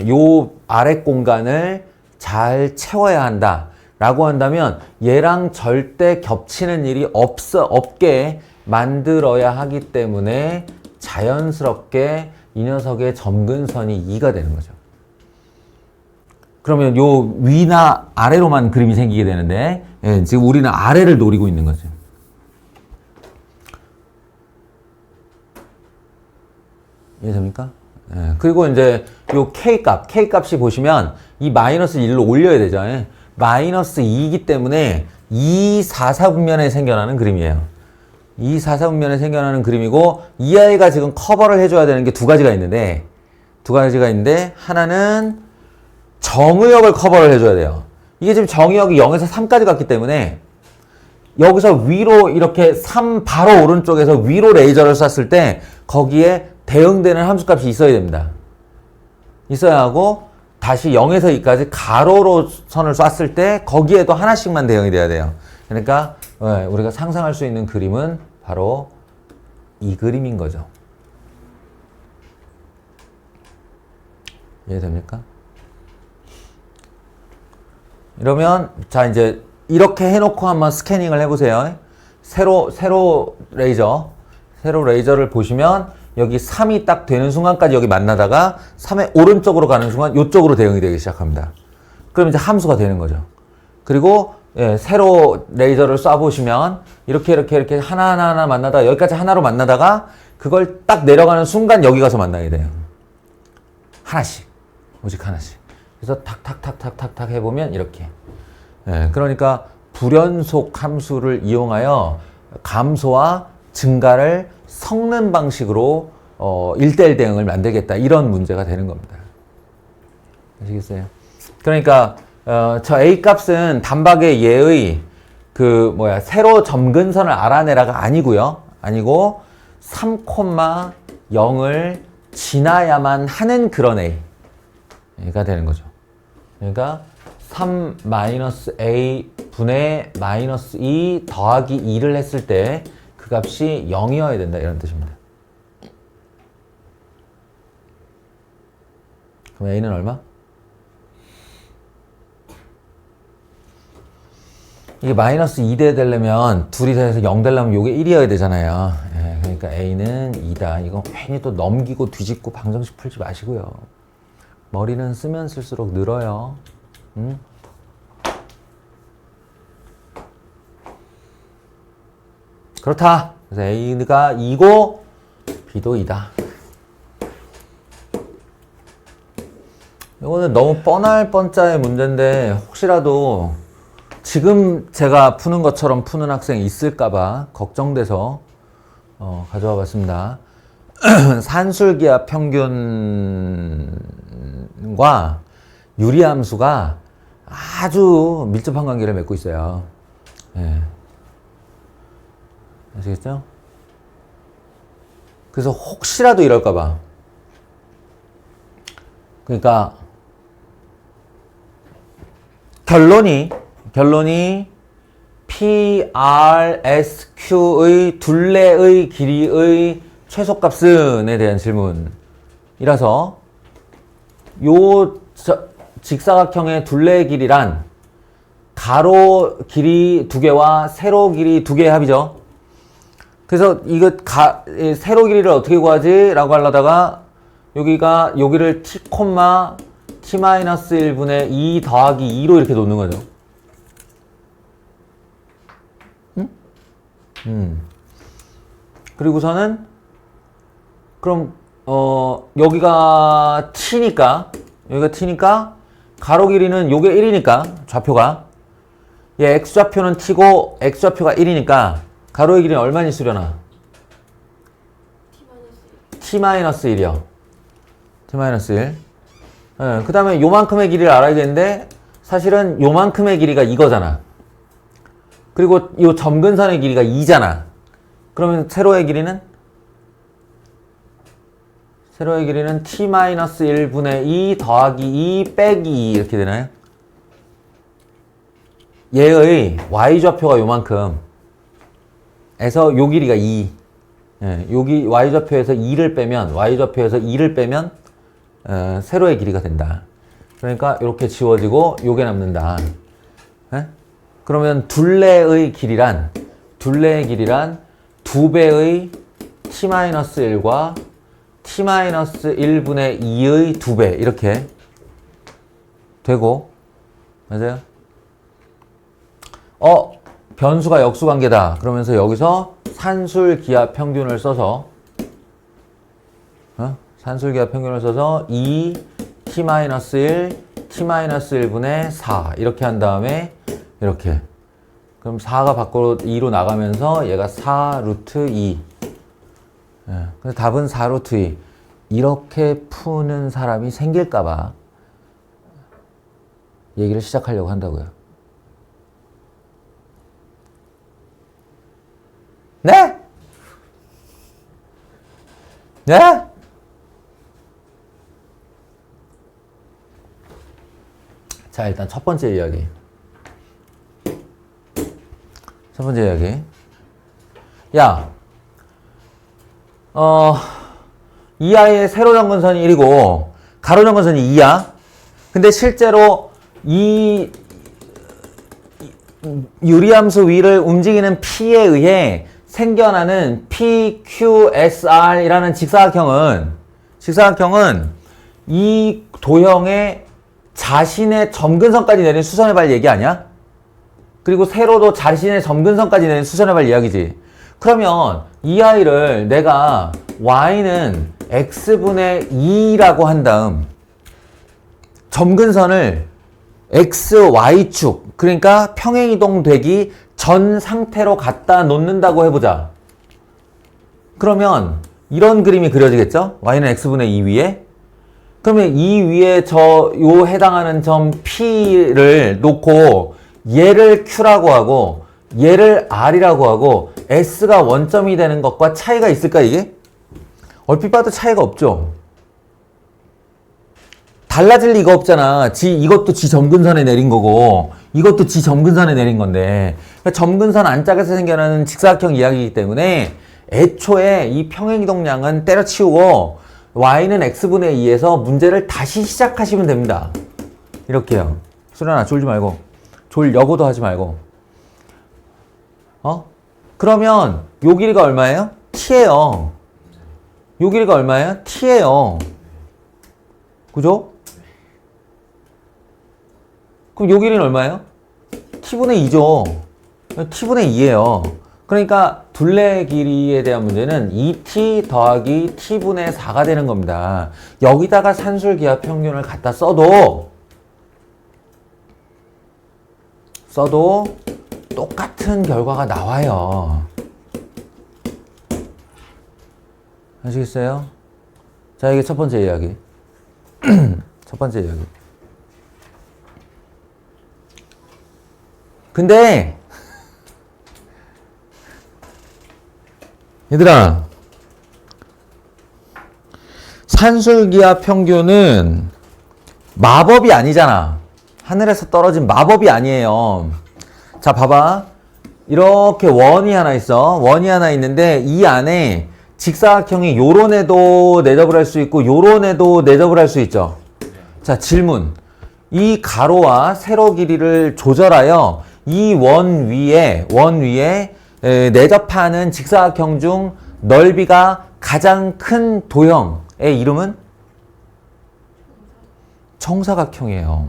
요 아래 공간을 잘 채워야 한다. 라고 한다면 얘랑 절대 겹치는 일이 없게 만들어야 하기 때문에 자연스럽게 이 녀석의 점근선이 2가 되는 거죠. 그러면 요 위나 아래로만 그림이 생기게 되는데 지금 우리는 아래를 노리고 있는 거죠. 이해됩니까? 그리고 이제 요 K값이 보시면 이 마이너스 1로 올려야 되죠. 마이너스 2이기 때문에 244분면에 생겨나는 그림이에요. 244분면에 생겨나는 그림이고 이 아이가 지금 커버를 해줘야 되는 게 두 가지가 있는데 하나는 정의역을 커버를 해줘야 돼요. 이게 지금 정의역이 0에서 3까지 갔기 때문에 여기서 위로 이렇게 3 바로 오른쪽에서 위로 레이저를 쐈을 때 거기에 대응되는 함수값이 있어야 됩니다. 있어야 하고 다시 0에서 2까지 가로로 선을 쐈을 때 거기에도 하나씩만 대응이 돼야 돼요. 그러니까 우리가 상상할 수 있는 그림은 바로 이 그림인 거죠. 이해됩니까? 이러면 자 이제 이렇게 해놓고 한번 스캐닝을 해보세요. 세로 레이저를 보시면 여기 3이 딱 되는 순간까지 여기 만나다가 3의 오른쪽으로 가는 순간 이쪽으로 대응이 되기 시작합니다. 그럼 이제 함수가 되는 거죠. 그리고 세로 레이저를 쏴보시면 이렇게 하나하나 만나다가 여기까지 하나로 만나다가 그걸 딱 내려가는 순간 여기 가서 만나게 돼요. 하나씩. 오직 하나씩. 그래서 탁탁탁탁탁탁 해보면 이렇게. 그러니까 불연속 함수를 이용하여 감소와 증가를 섞는 방식으로 1대1 대응을 만들겠다. 이런 문제가 되는 겁니다. 아시겠어요? 그러니까 저 A 값은 단박의 예의 세로 점근선을 알아내라가 아니고요. 아니고 3,0을 지나야만 하는 그런 A가 되는 거죠. 그러니까 3-A 분의 -2 더하기 2를 했을 때 그 그 값이 0이어야 된다 이런 뜻입니다. 그럼 A는 얼마? 이게 마이너스 2대 되려면 둘이 더해서 0 되려면 요게 1이어야 되잖아요. 예, 그러니까 A는 2다. 이거 괜히 또 넘기고 뒤집고 방정식 풀지 마시고요. 머리는 쓰면 쓸수록 늘어요. 응? 그렇다. 그래서 A가 2고 B도 2다. 이거는 너무 뻔할 뻔짜의 문제인데 혹시라도 지금 제가 푸는 것처럼 푸는 학생이 있을까봐 걱정돼서 가져와 봤습니다. 산술기압 평균과 유리함수가 아주 밀접한 관계를 맺고 있어요. 예. 아시겠죠? 그래서 혹시라도 이럴까봐. 그러니까 결론이 PRSQ의 둘레의 길이의 최소값은에 대한 질문이라서 직사각형의 둘레의 길이란 가로 길이 2개와 세로 길이 2개의 합이죠. 그래서 이거 세로 길이를 어떻게 구하지? 라고 하려다가 여기를 t, t-1분의 2 더하기 2로 이렇게 놓는 거죠. 그리고서는 그럼 여기가 t니까 가로 길이는 요게 1이니까 좌표가 x좌표는 t고 x좌표가 1이니까 가로의 길이는 얼마니 수려나? t-1이요. t-1. 그 다음에 요만큼의 길이를 알아야겠는데 사실은 요만큼의 길이가 이거잖아. 그리고 요 점근선의 길이가 2잖아. 그러면 세로의 길이는 t-1분의 2 더하기 2 빼기 2 이렇게 되나요? 얘의 y좌표가 요만큼 에서 요 길이가 2. 여기 y좌표에서 2를 빼면 세로의 길이가 된다. 그러니까 이렇게 지워지고 요게 남는다. 그러면 둘레의 길이란 2배의 t-1과 t-1분의 2의 2배 이렇게 되고 맞아요? 변수가 역수관계다. 그러면서 여기서 산술기압 평균을 써서 2 t-1 t-1분의 4 이렇게 한 다음에 이렇게 그럼 4가 밖으로 2로 나가면서 얘가 4 루트 2 그래서 답은 4 루트 2 이렇게 푸는 사람이 생길까봐 얘기를 시작하려고 한다고요. 네? 네? 자, 일단 첫 번째 이야기. 야, 이 아이의 세로 점근선이 1이고, 가로 점근선이 2야. 근데 실제로 이 유리함수 위를 움직이는 P에 의해 생겨나는 PQSR이라는 직사각형은 이 도형의 자신의 점근선까지 내린 수선해발 얘기 아니야? 그리고 세로도 자신의 점근선까지 내린 수선해발 이야기지. 그러면 이 아이를 내가 y는 x분의 2라고 한 다음 점근선을 xy축 그러니까 평행이동 되기 전 상태로 갖다 놓는다고 해보자. 그러면 이런 그림이 그려지겠죠? y는 x분의 2 위에 그러면 이 위에 요 해당하는 점 P를 놓고 얘를 Q라고 하고 얘를 R이라고 하고 S가 원점이 되는 것과 차이가 있을까 이게? 얼핏 봐도 차이가 없죠? 달라질 리가 없잖아. 이것도 지 점근선에 내린 거고 이것도 지점근선에 내린 건데 그러니까 점근선 안짝에서 생겨나는 직사각형 이야기이기 때문에 애초에 이 평행이동량은 때려치우고 y는 x분의 2에서 문제를 다시 시작하시면 됩니다. 이렇게요. 수련아 졸지 말고 졸려고도 하지 말고 그러면 요 길이가 얼마예요? t예요. 요 길이가 얼마예요? t예요. 그죠? 그럼 요 길이는 얼마예요? t분의 2죠. t분의 2예요. 그러니까 둘레 길이에 대한 문제는 2t 더하기 t분의 4가 되는 겁니다. 여기다가 산술기압 평균을 갖다 써도 똑같은 결과가 나와요. 아시겠어요? 자, 이게 첫 번째 이야기. 첫 번째 이야기. 근데 얘들아, 산술기압 평균은 마법이 아니잖아. 하늘에서 떨어진 마법이 아니에요. 자, 봐봐. 이렇게 원이 하나 있어. 원이 하나 있는데 이 안에 직사각형이 요런 애도 내접을 할 수 있고 요런 애도 내접을 할 수 있죠. 자, 질문. 이 가로와 세로 길이를 조절하여 이 원 위에 내접하는 직사각형 중 넓이가 가장 큰 도형의 이름은 정사각형이에요.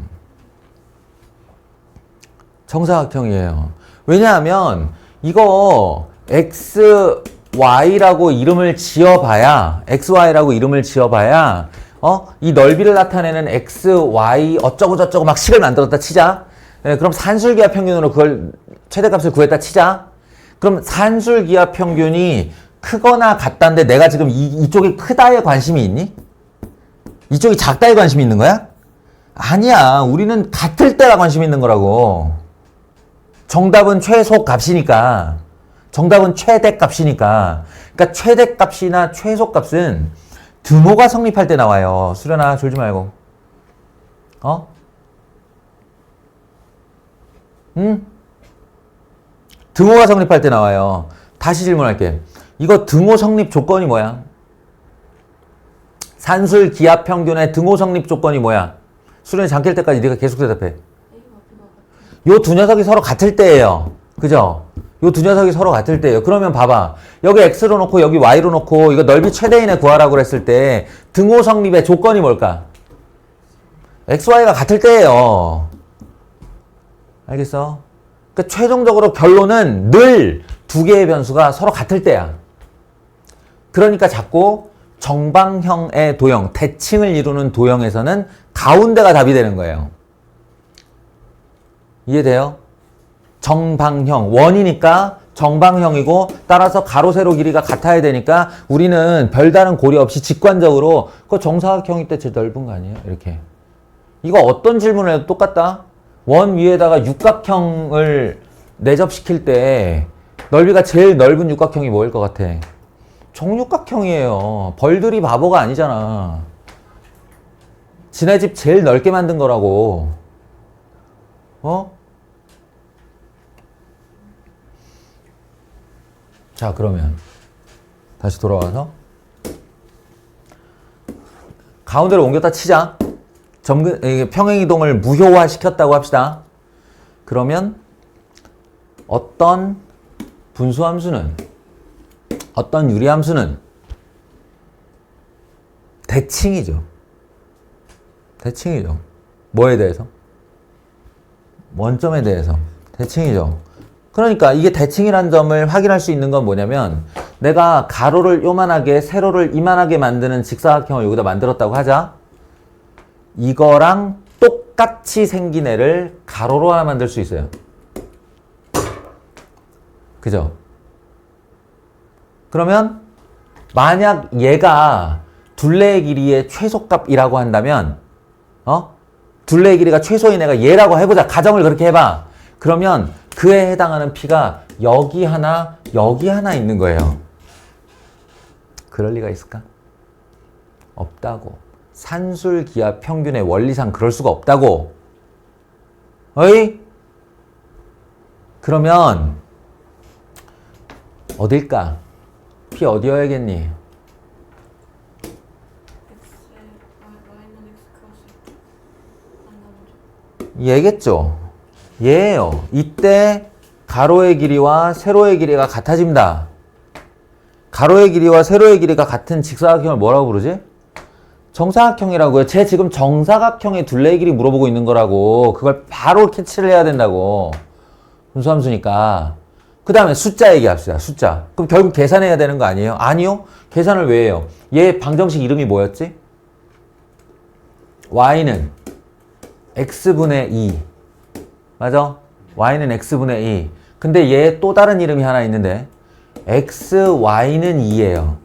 정사각형이에요. 왜냐하면 이거 XY라고 이름을 지어봐야 이 넓이를 나타내는 XY 어쩌고저쩌고 막 식을 만들었다 치자. 그럼 산술기압 평균으로 그걸 최대값을 구했다 치자. 그럼 산술기압 평균이 크거나 같다는데 내가 지금 이쪽이 크다에 관심이 있니? 이쪽이 작다에 관심이 있는 거야? 아니야. 우리는 같을 때가 관심이 있는 거라고. 정답은 최소값이니까. 정답은 최대값이니까. 그러니까 최대값이나 최소값은 등호가 성립할 때 나와요. 수련아 졸지 말고. 등호가 성립할 때 나와요. 다시 질문할게. 이거 등호 성립 조건이 뭐야? 산술 기압 평균의 등호 성립 조건이 뭐야? 수련이 잠길 때까지 네가 계속 대답해. 요 두 녀석이 서로 같을 때예요. 그죠? 요 두 녀석이 서로 같을 때예요. 그러면 봐봐. 여기 x로 놓고 여기 y로 놓고 이거 넓이 최대인의 구하라고 그랬을 때 등호 성립의 조건이 뭘까? xy가 같을 때예요. 알겠어? 그러니까 최종적으로 결론은 늘 두 개의 변수가 서로 같을 때야. 그러니까 자꾸 정방형의 도형, 대칭을 이루는 도형에서는 가운데가 답이 되는 거예요. 이해돼요? 정방형, 원이니까 정방형이고 따라서 가로 세로 길이가 같아야 되니까 우리는 별다른 고려 없이 직관적으로 그 정사각형일 때 제일 넓은 거 아니에요? 이렇게. 이거 어떤 질문을 해도 똑같다. 원 위에다가 육각형을 내접시킬 때 넓이가 제일 넓은 육각형이 뭐일 것 같아? 정육각형이에요. 벌들이 바보가 아니잖아. 지네 집 제일 넓게 만든 거라고. 자, 그러면 다시 돌아와서 가운데로 옮겼다 치자. 평행이동을 무효화 시켰다고 합시다. 그러면 어떤 분수함수는, 어떤 유리함수는 대칭이죠. 대칭이죠. 뭐에 대해서? 원점에 대해서. 대칭이죠. 그러니까 이게 대칭이라는 점을 확인할 수 있는 건 뭐냐면 내가 가로를 요만하게 세로를 이만하게 만드는 직사각형을 여기다 만들었다고 하자. 이거랑 똑같이 생긴 애를 가로로 하나 만들 수 있어요. 그죠? 그러면 만약 얘가 둘레의 길이의 최소값이라고 한다면 둘레의 길이가 최소인 애가 얘라고 해보자. 가정을 그렇게 해봐. 그러면 그에 해당하는 피가 여기 하나 있는 거예요. 그럴 리가 있을까? 없다고. 산술기압 평균의 원리상 그럴 수가 없다고. 어이? 그러면 어딜까? P 어디여야겠니? Y는 X 크로스 안 나오죠. 얘겠죠? 얘예요. 이때 가로의 길이와 세로의 길이가 같아집니다. 가로의 길이와 세로의 길이가 같은 직사각형을 뭐라고 부르지? 정사각형이라고요. 쟤 지금 정사각형의 둘레의 길이 물어보고 있는 거라고. 그걸 바로 캐치를 해야 된다고. 분수함수니까. 그 다음에 숫자 얘기합시다. 숫자. 그럼 결국 계산해야 되는 거 아니에요? 아니요. 계산을 왜 해요? 얘 방정식 이름이 뭐였지? y는 x분의 2. 맞아? y는 x분의 2. 근데 얘 또 다른 이름이 하나 있는데 xy는 2예요.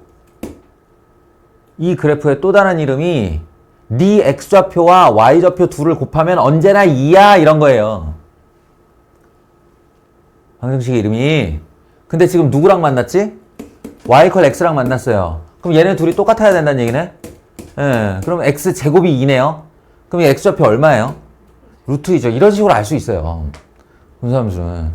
이 그래프의 또 다른 이름이 네 x좌표와 y좌표 둘을 곱하면 언제나 2야 이런 거예요. 방정식 이름이. 근데 지금 누구랑 만났지? y 컬 x랑 만났어요. 그럼 얘네 둘이 똑같아야 된다는 얘기네? 예, 그럼 x 제곱이 2네요. 그럼 이 x좌표 얼마예요? 루트 2죠. 이런 식으로 알 수 있어요. 분수함수는.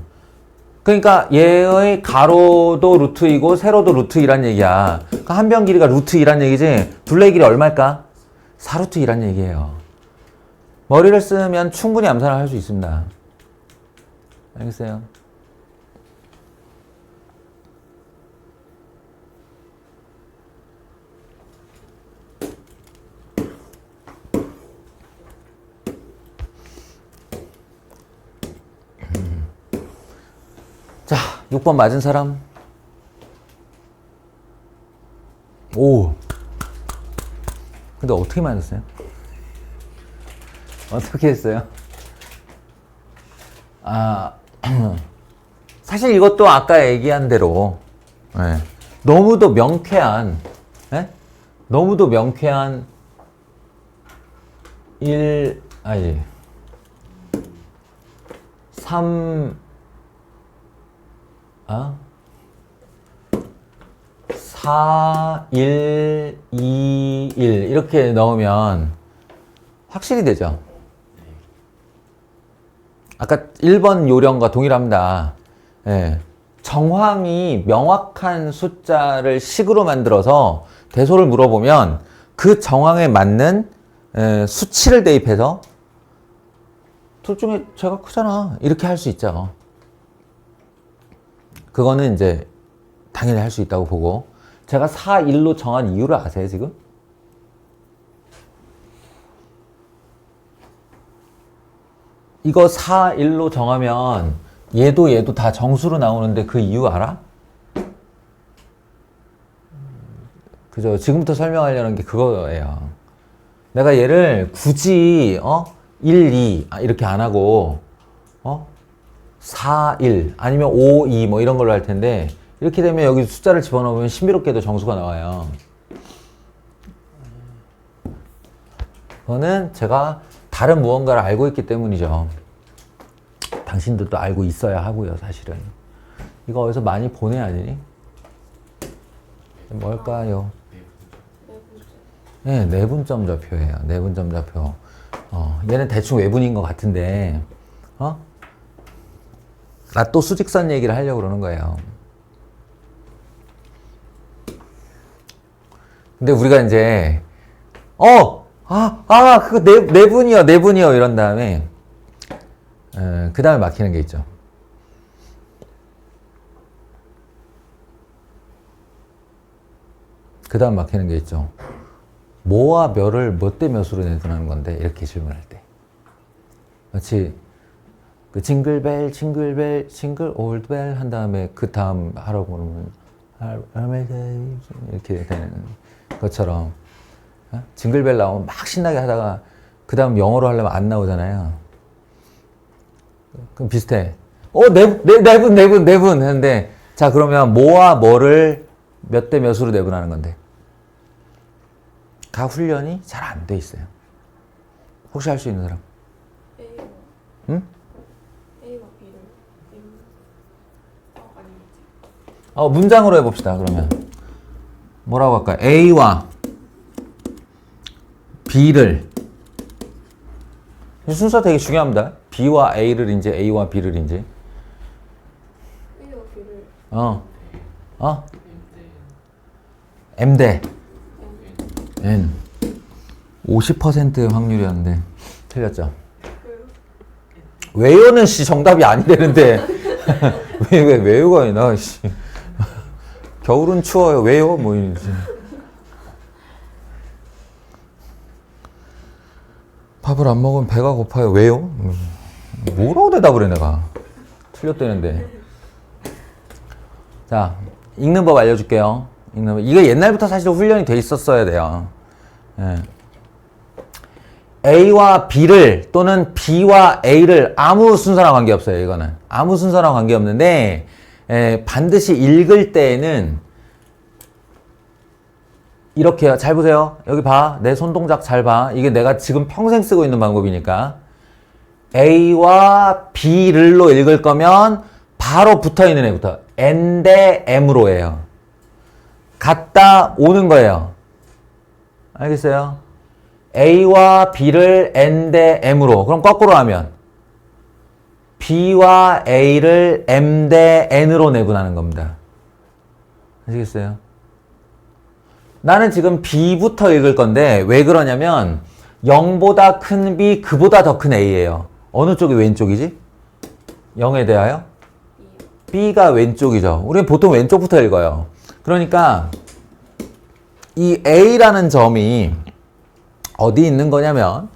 그러니까 얘의 가로도 루트 2고 세로도 루트 2란 얘기야. 그러니까 한 변 길이가 루트 2란 얘기지. 둘레 길이 얼마일까? 4루트 2란 얘기예요. 머리를 쓰면 충분히 암산을 할 수 있습니다. 알겠어요? 자, 6번 맞은 사람? 오. 근데 어떻게 맞았어요? 어떻게 했어요? 아, 사실 이것도 아까 얘기한 대로, 네. 너무도 명쾌한, 네? 너무도 명쾌한 3, 4, 1, 2, 1 이렇게 넣으면 확실히 되죠. 아까 1번 요령과 동일합니다. 예. 정황이 명확한 숫자를 식으로 만들어서 대소를 물어보면 그 정황에 맞는 수치를 대입해서 둘 중에 제가 크잖아 이렇게 할 수 있죠. 그거는 이제 당연히 할 수 있다고 보고. 제가 4, 1로 정한 이유를 아세요 지금? 이거 4, 1로 정하면 얘도 다 정수로 나오는데 그 이유 알아? 그죠? 지금부터 설명하려는 게 그거예요. 내가 얘를 굳이 1, 2 이렇게 안 하고 4, 1 아니면 5, 2 뭐 이런 걸로 할 텐데 이렇게 되면 여기 숫자를 집어넣으면 신비롭게도 정수가 나와요. 그거는 제가 다른 무언가를 알고 있기 때문이죠. 당신들도 알고 있어야 하고요, 사실은. 이거 어디서 많이 보내 아니니? 뭘까요? 네, 내분점 좌표예요. 내분점 좌표. 얘는 대충 외분인 것 같은데, 나 또 수직선 얘기를 하려고 그러는 거예요. 근데 우리가 이제, 그거 내분이요, 이런 다음에, 그 다음에 막히는 게 있죠. 그 다음 막히는 게 있죠. 뭐와 몇을 몇 대 몇으로 내분하는 건데, 이렇게 질문할 때. 마치, 그 징글벨, 징글 올드벨 한 다음에 그 다음 하라고 그러면, 이렇게 되는 것처럼, 징글벨 나오면 막 신나게 하다가, 그 다음 영어로 하려면 안 나오잖아요. 그럼 비슷해. 내분 했는데, 자, 그러면 뭐와 뭐를 몇 대 몇으로 내분하는 건데. 가 훈련이 잘 안 돼 있어요. 혹시 할 수 있는 사람? A와 응? A와 B를 아니겠지. 문장으로 해봅시다, 그러면. 뭐라고 할까요? A와 B를. 이 순서 되게 중요합니다. B와 A를 이제 A와 B를 이제. M 대 N 50%의 확률이었는데 틀렸죠. 왜요는 정답이 아니되는데 왜 왜요가 아니나 겨울은 추워요 왜요 뭐 이지. 밥을 안 먹으면 배가 고파요 왜요? 뭐라고 대답을 해 내가. 틀렸다는데. 자, 읽는 법 알려줄게요. 읽는 법. 이거 옛날부터 사실 훈련이 돼 있었어야 돼요. 예. A와 B를 또는 B와 A를 아무 순서랑 관계없어요. 이거는 아무 순서랑 관계없는데 반드시 읽을 때에는 이렇게요. 잘 보세요. 여기 봐. 내 손동작 잘 봐. 이게 내가 지금 평생 쓰고 있는 방법이니까 A와 B를로 읽을 거면 바로 붙어있는 애부터 N 대 M으로 해요. 갔다 오는 거예요. 알겠어요? A와 B를 N 대 M으로. 그럼 거꾸로 하면 B와 A를 M 대 N으로 내분하는 겁니다. 아시겠어요? 나는 지금 B부터 읽을 건데 왜 그러냐면 0보다 큰 B, 그보다 더 큰 A예요. 어느 쪽이 왼쪽이지? 0에 대하여? B가 왼쪽이죠. 우리는 보통 왼쪽부터 읽어요. 그러니까 이 A라는 점이 어디 있는 거냐면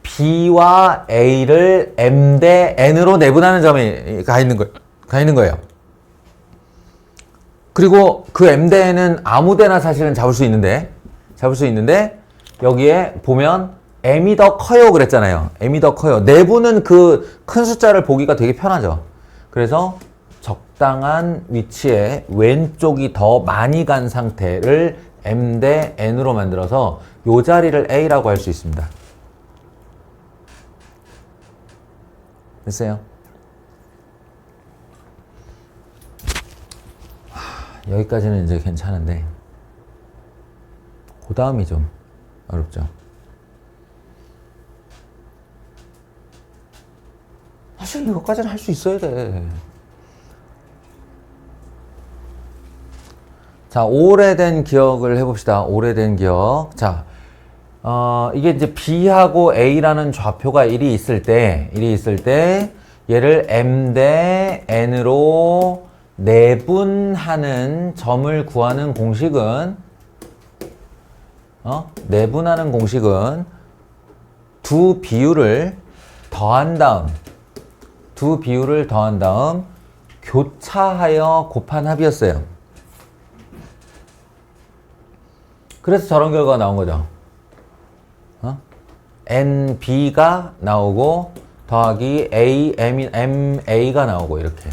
B와 A를 M 대 N으로 내분하는 점이 가 있는 거예요. 그리고 그 M 대 N은 아무 데나 사실은 잡을 수 있는데 여기에 보면 M이 더 커요 그랬잖아요. M이 더 커요. 내부는 그 큰 숫자를 보기가 되게 편하죠. 그래서 적당한 위치에 왼쪽이 더 많이 간 상태를 M 대 N으로 만들어서 이 자리를 A라고 할 수 있습니다. 됐어요? 여기까지는 이제 괜찮은데 그 다음이 좀 어렵죠. 사실 이것까지는 할 수 있어야 돼. 자, 오래된 기억을 해봅시다. 오래된 기억. 자, 이게 이제 B하고 A라는 좌표가 1이 있을 때 얘를 M 대 N으로 내분하는 점을 구하는 공식은 내분하는 공식은 두 비율을 더한 다음 교차하여 곱한 합이었어요. 그래서 저런 결과가 나온 거죠. NB가 나오고 더하기 MA가 나오고 이렇게.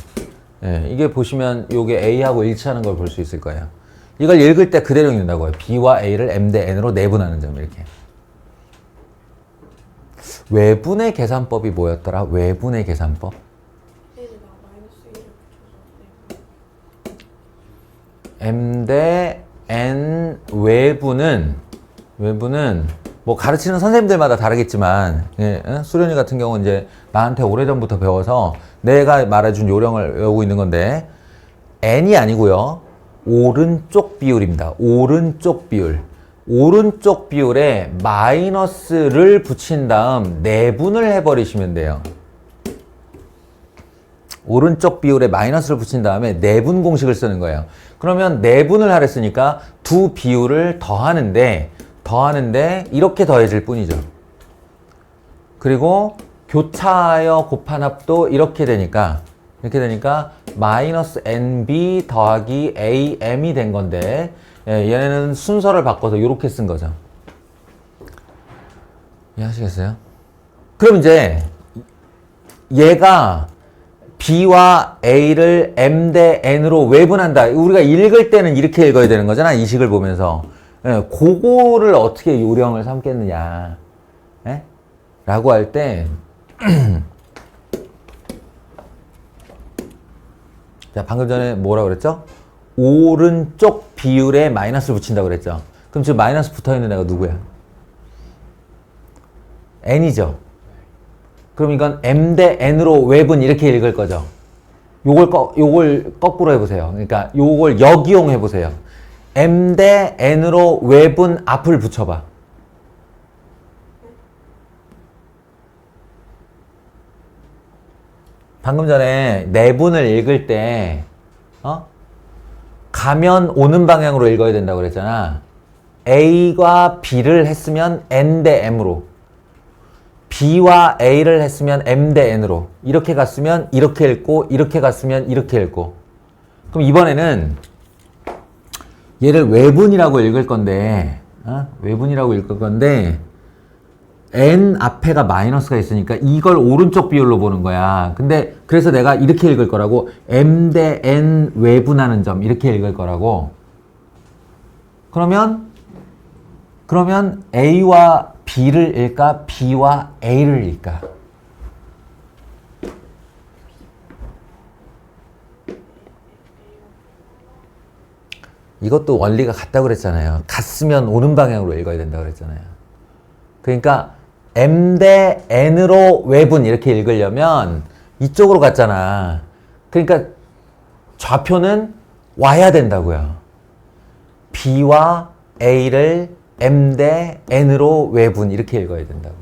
예, 이게 보시면 요게 A하고 일치하는 걸 볼 수 있을 거예요. 이걸 읽을 때 그대로 읽는다고요. B와 A를 M 대 N으로 내분하는 점 이렇게. 외분의 계산법이 뭐였더라? 외분의 계산법? M 대 N 외분은 뭐 가르치는 선생님들마다 다르겠지만 수련이 같은 경우는 이제 나한테 오래전부터 배워서 내가 말해준 요령을 외우고 있는 건데 N이 아니고요. 오른쪽 비율입니다. 오른쪽 비율에 마이너스를 붙인 다음 내분을 해버리시면 돼요. 오른쪽 비율에 마이너스를 붙인 다음에 내분 공식을 쓰는 거예요. 그러면 내분을 하랬으니까 두 비율을 더하는데 이렇게 더해질 뿐이죠. 그리고 교차하여 곱한 합도 이렇게 되니까 마이너스 NB 더하기 AM이 된 건데 얘네는 순서를 바꿔서 이렇게 쓴 거죠. 이해하시겠어요? 그럼 이제 얘가 B와 A를 M 대 N으로 외분한다. 우리가 읽을 때는 이렇게 읽어야 되는 거잖아. 이 식을 보면서. 그거를 어떻게 요령을 삼겠느냐. 라고 할 때, 자, 방금 전에 뭐라고 그랬죠? 오른쪽 비율에 마이너스를 붙인다고 그랬죠. 그럼 지금 마이너스 붙어 있는 애가 누구야? N이죠. 그럼 이건 M 대 N으로 외분 이렇게 읽을 거죠. 요걸 거꾸로 해보세요. 그러니까 요걸 역이용 해보세요. m 대 n으로 외분 앞을 붙여봐. 방금 전에 내분을 읽을 때 가면 오는 방향으로 읽어야 된다고 그랬잖아. A과 B를 했으면 N 대 M으로, B와 A를 했으면 M 대 N으로, 이렇게 갔으면 이렇게 읽고, 이렇게 갔으면 이렇게 읽고. 그럼 이번에는 얘를 외분이라고 읽을 건데, 외분이라고 읽을 건데, N 앞에가 마이너스가 있으니까 이걸 오른쪽 비율로 보는 거야. 근데 그래서 내가 이렇게 읽을 거라고. M 대 N 외분하는 점 이렇게 읽을 거라고. 그러면 A와 B를 읽까? B와 A를 읽까? 이것도 원리가 같다고 그랬잖아요. 같으면 오는 방향으로 읽어야 된다고 그랬잖아요. 그러니까 M 대 N으로 외분 이렇게 읽으려면 이쪽으로 갔잖아. 그러니까 좌표는 와야 된다고요. B와 A를 M 대 N으로 외분 이렇게 읽어야 된다고.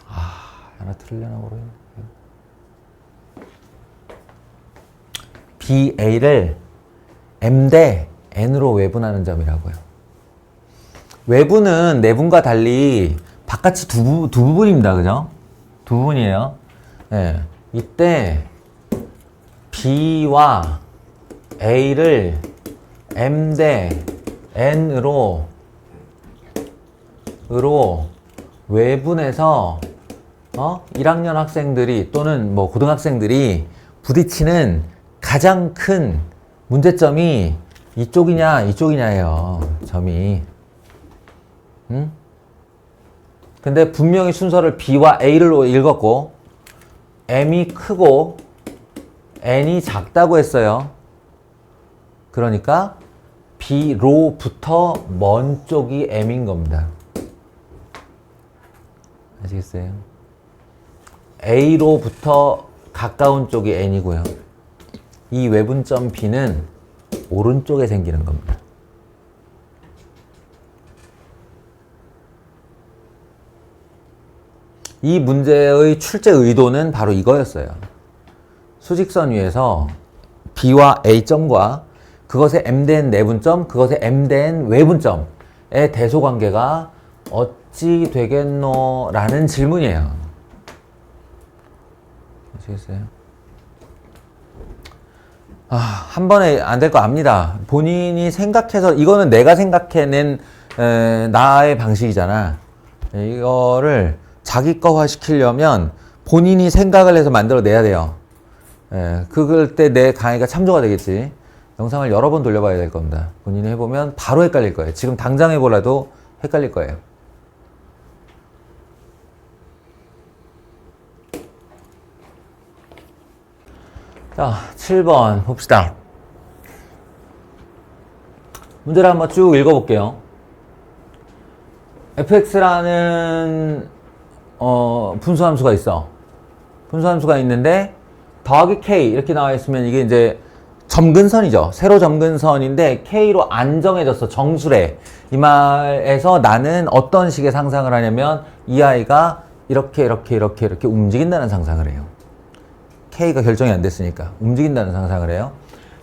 하나 틀리려나 모르겠네. B, A를 M 대 N으로 외분하는 점이라고요. 외분은 내분과 달리 바깥이 두 부분입니다. 그죠? 두 부분이에요. 네. 이때 B와 A를 M 대 N으로 외분해서 1학년 학생들이 또는 뭐 고등학생들이 부딪히는 가장 큰 문제점이 이쪽이냐 이쪽이냐예요. 점이. 근데 분명히 순서를 B와 A로 읽었고 M이 크고 N이 작다고 했어요. 그러니까 B로부터 먼 쪽이 M인 겁니다. 아시겠어요? A로부터 가까운 쪽이 N이고요. 이 외분점 B는 오른쪽에 생기는 겁니다. 이 문제의 출제 의도는 바로 이거였어요. 수직선 위에서 B와 A점과 그것의 M 대 N 내분점, 그것의 M 대 N 외분점의 대소관계가 어찌 되겠노? 라는 질문이에요. 아시겠어요? 한 번에 안 될 거 압니다. 본인이 생각해서, 이거는 내가 생각해낸 나의 방식이잖아. 이거를 자기 거화 시키려면 본인이 생각을 해서 만들어내야 돼요. 그럴 때 내 강의가 참조가 되겠지. 영상을 여러 번 돌려봐야 될 겁니다. 본인이 해보면 바로 헷갈릴 거예요. 지금 당장 해보라도 헷갈릴 거예요. 자, 7번 봅시다. 문제를 한번 쭉 읽어볼게요. fx라는 분수함수가 있어. 분수함수가 있는데 더하기 k 이렇게 나와 있으면 이게 이제 점근선이죠. 세로 점근선인데 k로 안 정해졌어. 정수래. 이 말에서 나는 어떤 식의 상상을 하냐면 이 아이가 이렇게 움직인다는 상상을 해요. k가 결정이 안 됐으니까 움직인다는 상상을 해요.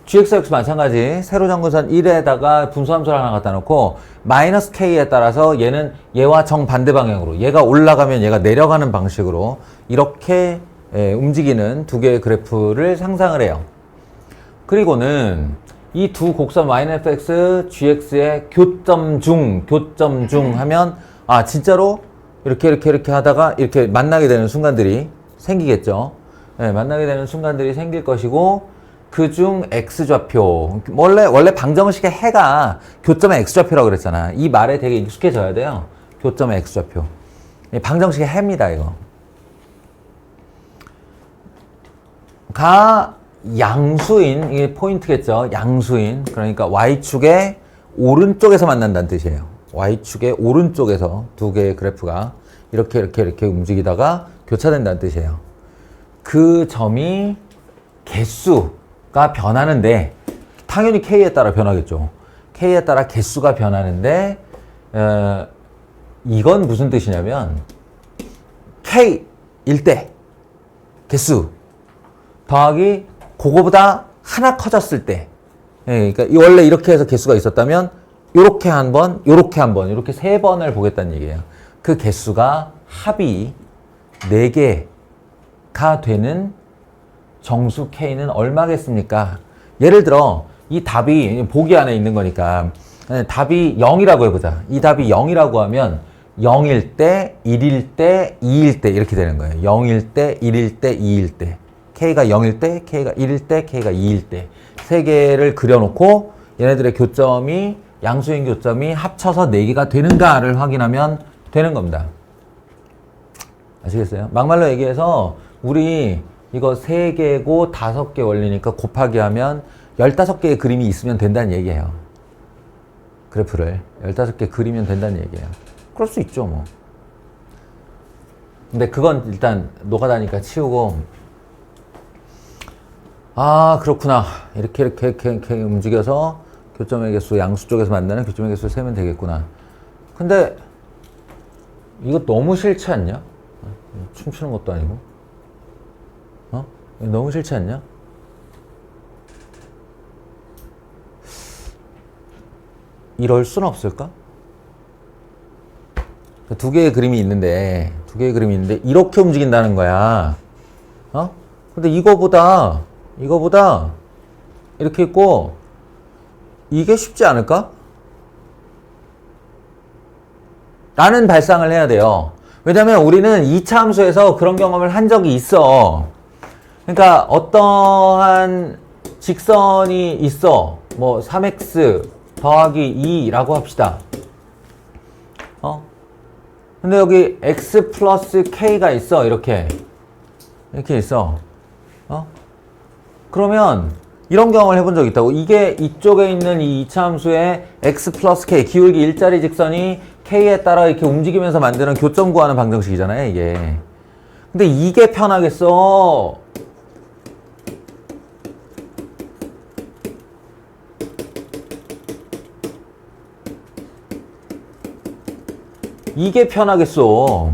gx, x 마찬가지. 세로 점근선 1에다가 분수함수를 하나 갖다 놓고 마이너스 k에 따라서 얘는 얘와 정반대 방향으로, 얘가 올라가면 얘가 내려가는 방식으로 이렇게 움직이는 두 개의 그래프를 상상을 해요. 그리고는 이 두 곡선 yfx, gx의 교점 중 하면 진짜로 이렇게 하다가 이렇게 만나게 되는 순간들이 생기겠죠. 만나게 되는 순간들이 생길 것이고 그중 x좌표, 원래 방정식의 해가 교점의 x좌표라고 그랬잖아. 이 말에 되게 익숙해져야 돼요. 교점의 x좌표. 방정식의 해입니다, 이거. 가 양수인, 이게 포인트겠죠. 양수인. 그러니까 y축의 오른쪽에서 만난다는 뜻이에요. y축의 오른쪽에서 두 개의 그래프가 이렇게 움직이다가 교차된다는 뜻이에요. 그 점이 개수가 변하는데 당연히 K에 따라 변하겠죠. K에 따라 개수가 변하는데 이건 무슨 뜻이냐면 K일 때 개수 더하기 그거보다 하나 커졌을 때 그러니까 원래 이렇게 해서 개수가 있었다면 요렇게 한 번, 요렇게 한 번, 이렇게 세 번을 보겠다는 얘기예요. 그 개수가 합이 4개가 되는 정수 K는 얼마겠습니까? 예를 들어 이 답이 보기 안에 있는 거니까 답이 0이라고 해보자. 이 답이 0이라고 하면 0일 때, 1일 때, 2일 때 이렇게 되는 거예요. 0일 때, 1일 때, 2일 때. K가 0일 때, K가 1일 때, K가 2일 때. 세 개를 그려놓고 얘네들의 교점이 양수인 교점이 합쳐서 4개가 되는가를 확인하면 되는 겁니다. 아시겠어요? 막말로 얘기해서 우리 이거 3개고 5개 원리니까 곱하기 하면 15개의 그림이 있으면 된다는 얘기예요. 그래프를 15개 그리면 된다는 얘기예요. 그럴 수 있죠 뭐. 근데 그건 일단 노가다니까 치우고 아 그렇구나 이렇게 움직여서 교점의 개수 양수 쪽에서 만나는 교점의 개수를 세면 되겠구나. 근데 이거 너무 싫지 않냐? 춤추는 것도 아니고 너무 싫지 않냐? 이럴 수는 없을까? 2개의 그림이 있는데 이렇게 움직인다는 거야. 근데 이거보다 이렇게 있고 이게 쉽지 않을까? 라는 발상을 해야 돼요. 왜냐면 우리는 2차 함수에서 그런 경험을 한 적이 있어. 그러니까 어떠한 직선이 있어. 뭐 3x 더하기 2라고 합시다. 근데 여기 x 플러스 k가 있어. 이렇게 있어. 그러면 이런 경험을 해본 적이 있다고. 이게 이쪽에 있는 이 2차 함수의 x 플러스 k 기울기 일자리 직선이 k에 따라 이렇게 움직이면서 만드는 교점 구하는 방정식이잖아요, 이게. 근데 이게 편하겠어? 이게 편하겠어?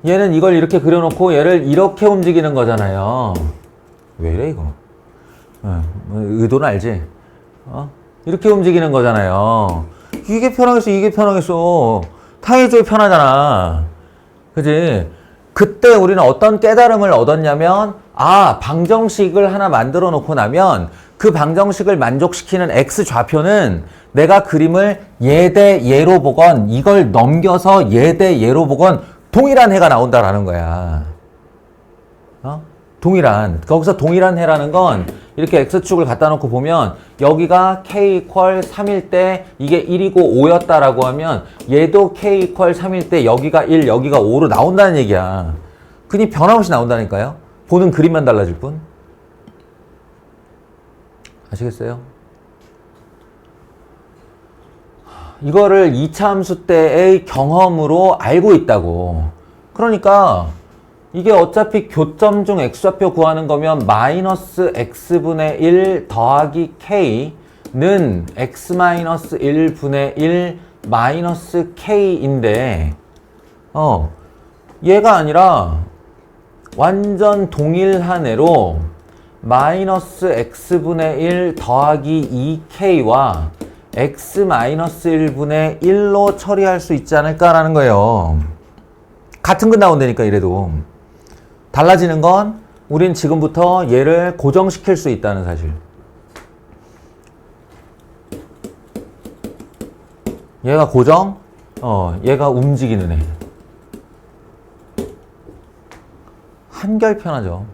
얘는 이걸 이렇게 그려놓고 얘를 이렇게 움직이는 거잖아요. 왜 이래 이거? 의도는 알지? 이렇게 움직이는 거잖아요. 이게 편하겠어? 이게 편하겠어? 당연히 저기 편하잖아. 그지? 그때 우리는 어떤 깨달음을 얻었냐면 방정식을 하나 만들어 놓고 나면 그 방정식을 만족시키는 x 좌표는 내가 그림을 얘 대 얘로 보건 이걸 넘겨서 얘 대 얘로 보건 동일한 해가 나온다라는 거야. 동일한. 거기서 동일한 해라는 건 이렇게 x축을 갖다 놓고 보면 여기가 k 이퀄 3일 때 이게 1이고 5였다라고 하면 얘도 k 이퀄 3일 때 여기가 1, 여기가 5로 나온다는 얘기야. 그니 변함없이 나온다니까요. 보는 그림만 달라질 뿐. 아시겠어요? 이거를 2차 함수 때의 경험으로 알고 있다고. 그러니까 이게 어차피 교점 중 x좌표 구하는 거면 마이너스 x분의 1 더하기 k는 x 마이너스 1분의 1 마이너스 k인데 얘가 아니라 완전 동일한 애로 마이너스 x분의 1 더하기 2k와 x 마이너스 1분의 1로 처리할 수 있지 않을까라는 거예요. 같은 근 나온다니까 이래도. 달라지는 건 우린 지금부터 얘를 고정시킬 수 있다는 사실. 얘가 고정? 얘가 움직이는 애. 한결 편하죠.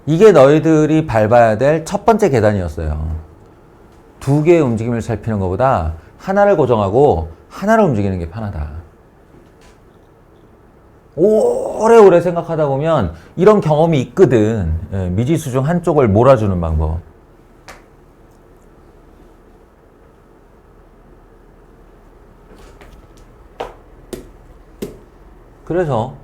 이게 너희들이 밟아야 될 첫 번째 계단이었어요. 2개의 움직임을 살피는 것보다 하나를 고정하고 하나를 움직이는 게 편하다. 오래오래 생각하다 보면 이런 경험이 있거든. 미지수 중 한쪽을 몰아주는 방법. 그래서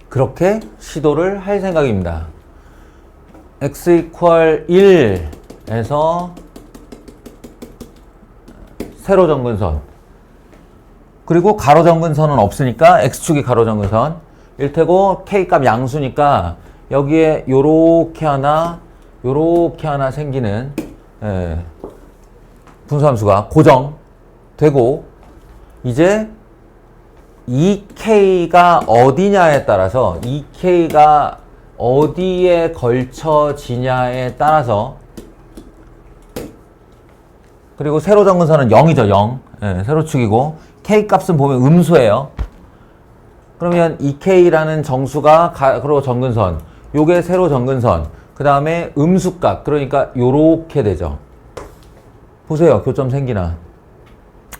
그렇게 시도를 할 생각입니다. x 이퀄 1에서 세로 정근선, 그리고 가로 정근선은 없으니까 x축이 가로 정근선 일 테고, k값 양수니까 여기에 요렇게 하나 생기는 분수함수가 고정되고, 이제 이 k가 어디냐에 따라서, 이 k가 어디에 걸쳐지냐에 따라서, 그리고 세로 정근선은 0이죠. 0. 세로축이고, k 값은 보면 음수예요. 그러면 이 k라는 정수가 가로 정근선, 요게 세로 정근선, 그 다음에 음수값, 그러니까 요렇게 되죠. 보세요. 교점 생기나?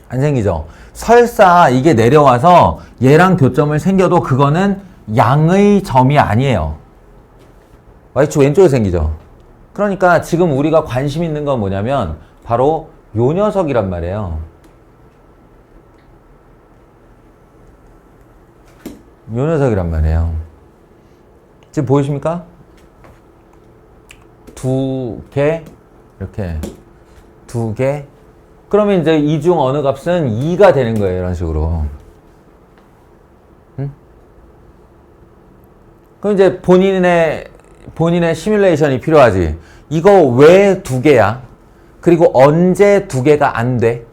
안 생기죠? 설사 이게 내려와서 얘랑 교점을 생겨도 그거는 양의 점이 아니에요. y축 왼쪽에 생기죠. 그러니까 지금 우리가 관심 있는 건 뭐냐면 바로 요 녀석이란 말이에요. 요 녀석이란 말이에요. 지금 보이십니까? 두 개, 이렇게 두 개. 그러면 이제 이 중 어느 값은 2가 되는 거예요. 이런 식으로. 응? 그럼 이제 본인의 시뮬레이션이 필요하지. 이거 왜 두 개야? 그리고 언제 두 개가 안 돼?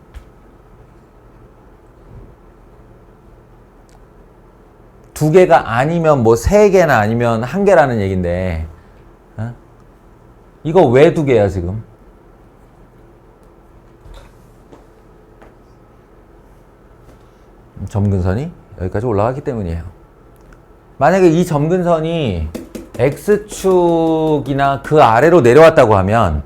두 개가 아니면 뭐 세 개나 아니면 한 개라는 얘긴데, 어? 이거 왜 두 개야 지금? 점근선이 여기까지 올라갔기 때문이에요. 만약에 이 점근선이 x축이나 그 아래로 내려왔다고 하면,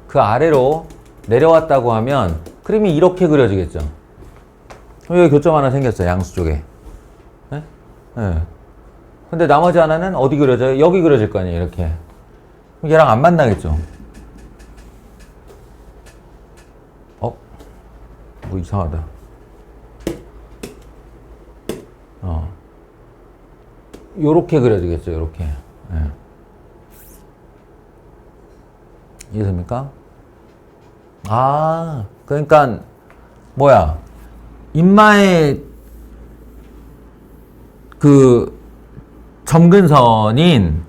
그 아래로 내려왔다고 하면 그림이 이렇게 그려지겠죠. 여기 교점 하나 생겼어요. 양수 쪽에. 근데 나머지 하나는 어디 그려져요? 여기 그려질 거 아니에요. 이렇게. 그럼 얘랑 안 만나겠죠. 뭐 이상하다. 요렇게 그려지겠죠. 요렇게. 이해됩니까? 그러니까 뭐야? 인마의 그 점근선인,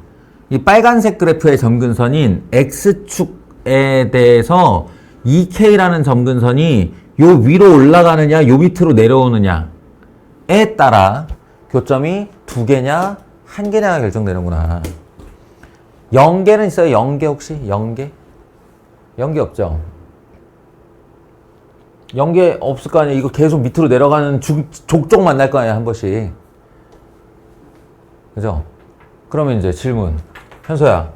이 빨간색 그래프의 점근선인 x축에 대해서 2k라는 점근선이 요 위로 올라가느냐 요 밑으로 내려오느냐에 따라 교점이 두 개냐 한 개냐가 결정되는구나. 0개는 있어요? 0개 혹시? 0개? 0개 없죠? 0개 없을 거 아니에요. 이거 계속 밑으로 내려가는 족족 만날 거 아니에요. 한 번씩. 그죠? 그러면 이제 질문. 현서야.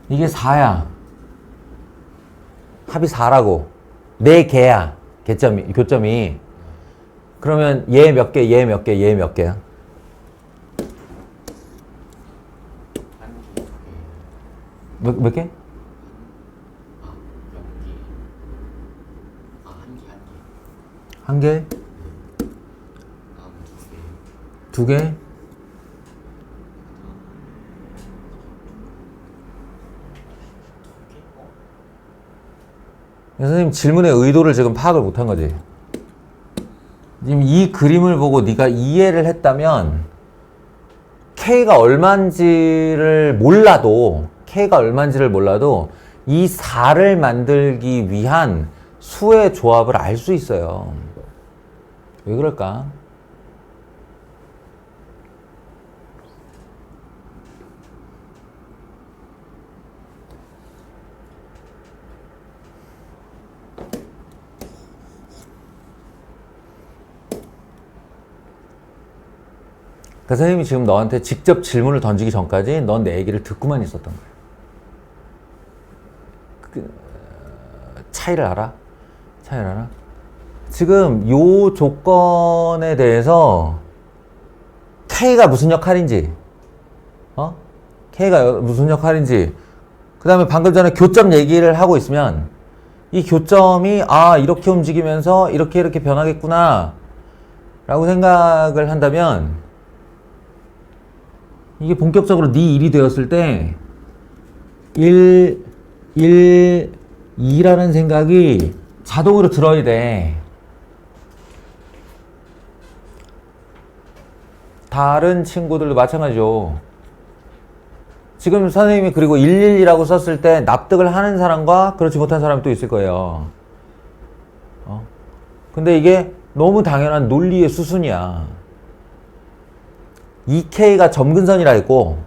이게 4야. 합이 4라고. 4개야. 교점이. 그러면 얘 몇 개, 얘 몇 개, 얘 몇 개야? 몇 개? 한 개? 두 개? 선생님 질문의 의도를 지금 파악을 못한 거지. 지금 이 그림을 보고 네가 이해를 했다면 K가 얼마인지를 몰라도 이 4를 만들기 위한 수의 조합을 알 수 있어요. 왜 그럴까? 그 선생님이 지금 너한테 직접 질문을 던지기 전까지 넌 내 얘기를 듣고만 있었던 거야. 차이를 알아? 지금 요 조건에 대해서 K가 무슨 역할인지, K가 무슨 역할인지, 그 다음에 방금 전에 교점 얘기를 하고 있으면 이 교점이 이렇게 움직이면서 이렇게 변하겠구나 라고 생각을 한다면 이게 본격적으로 네 일이 되었을 때 1, 2라는 생각이 자동으로 들어야 돼. 다른 친구들도 마찬가지죠. 지금 선생님이 그리고 112라고 썼을 때 납득을 하는 사람과 그렇지 못한 사람이 또 있을 거예요. 근데 이게 너무 당연한 논리의 수순이야. 2K가 점근선이라 했고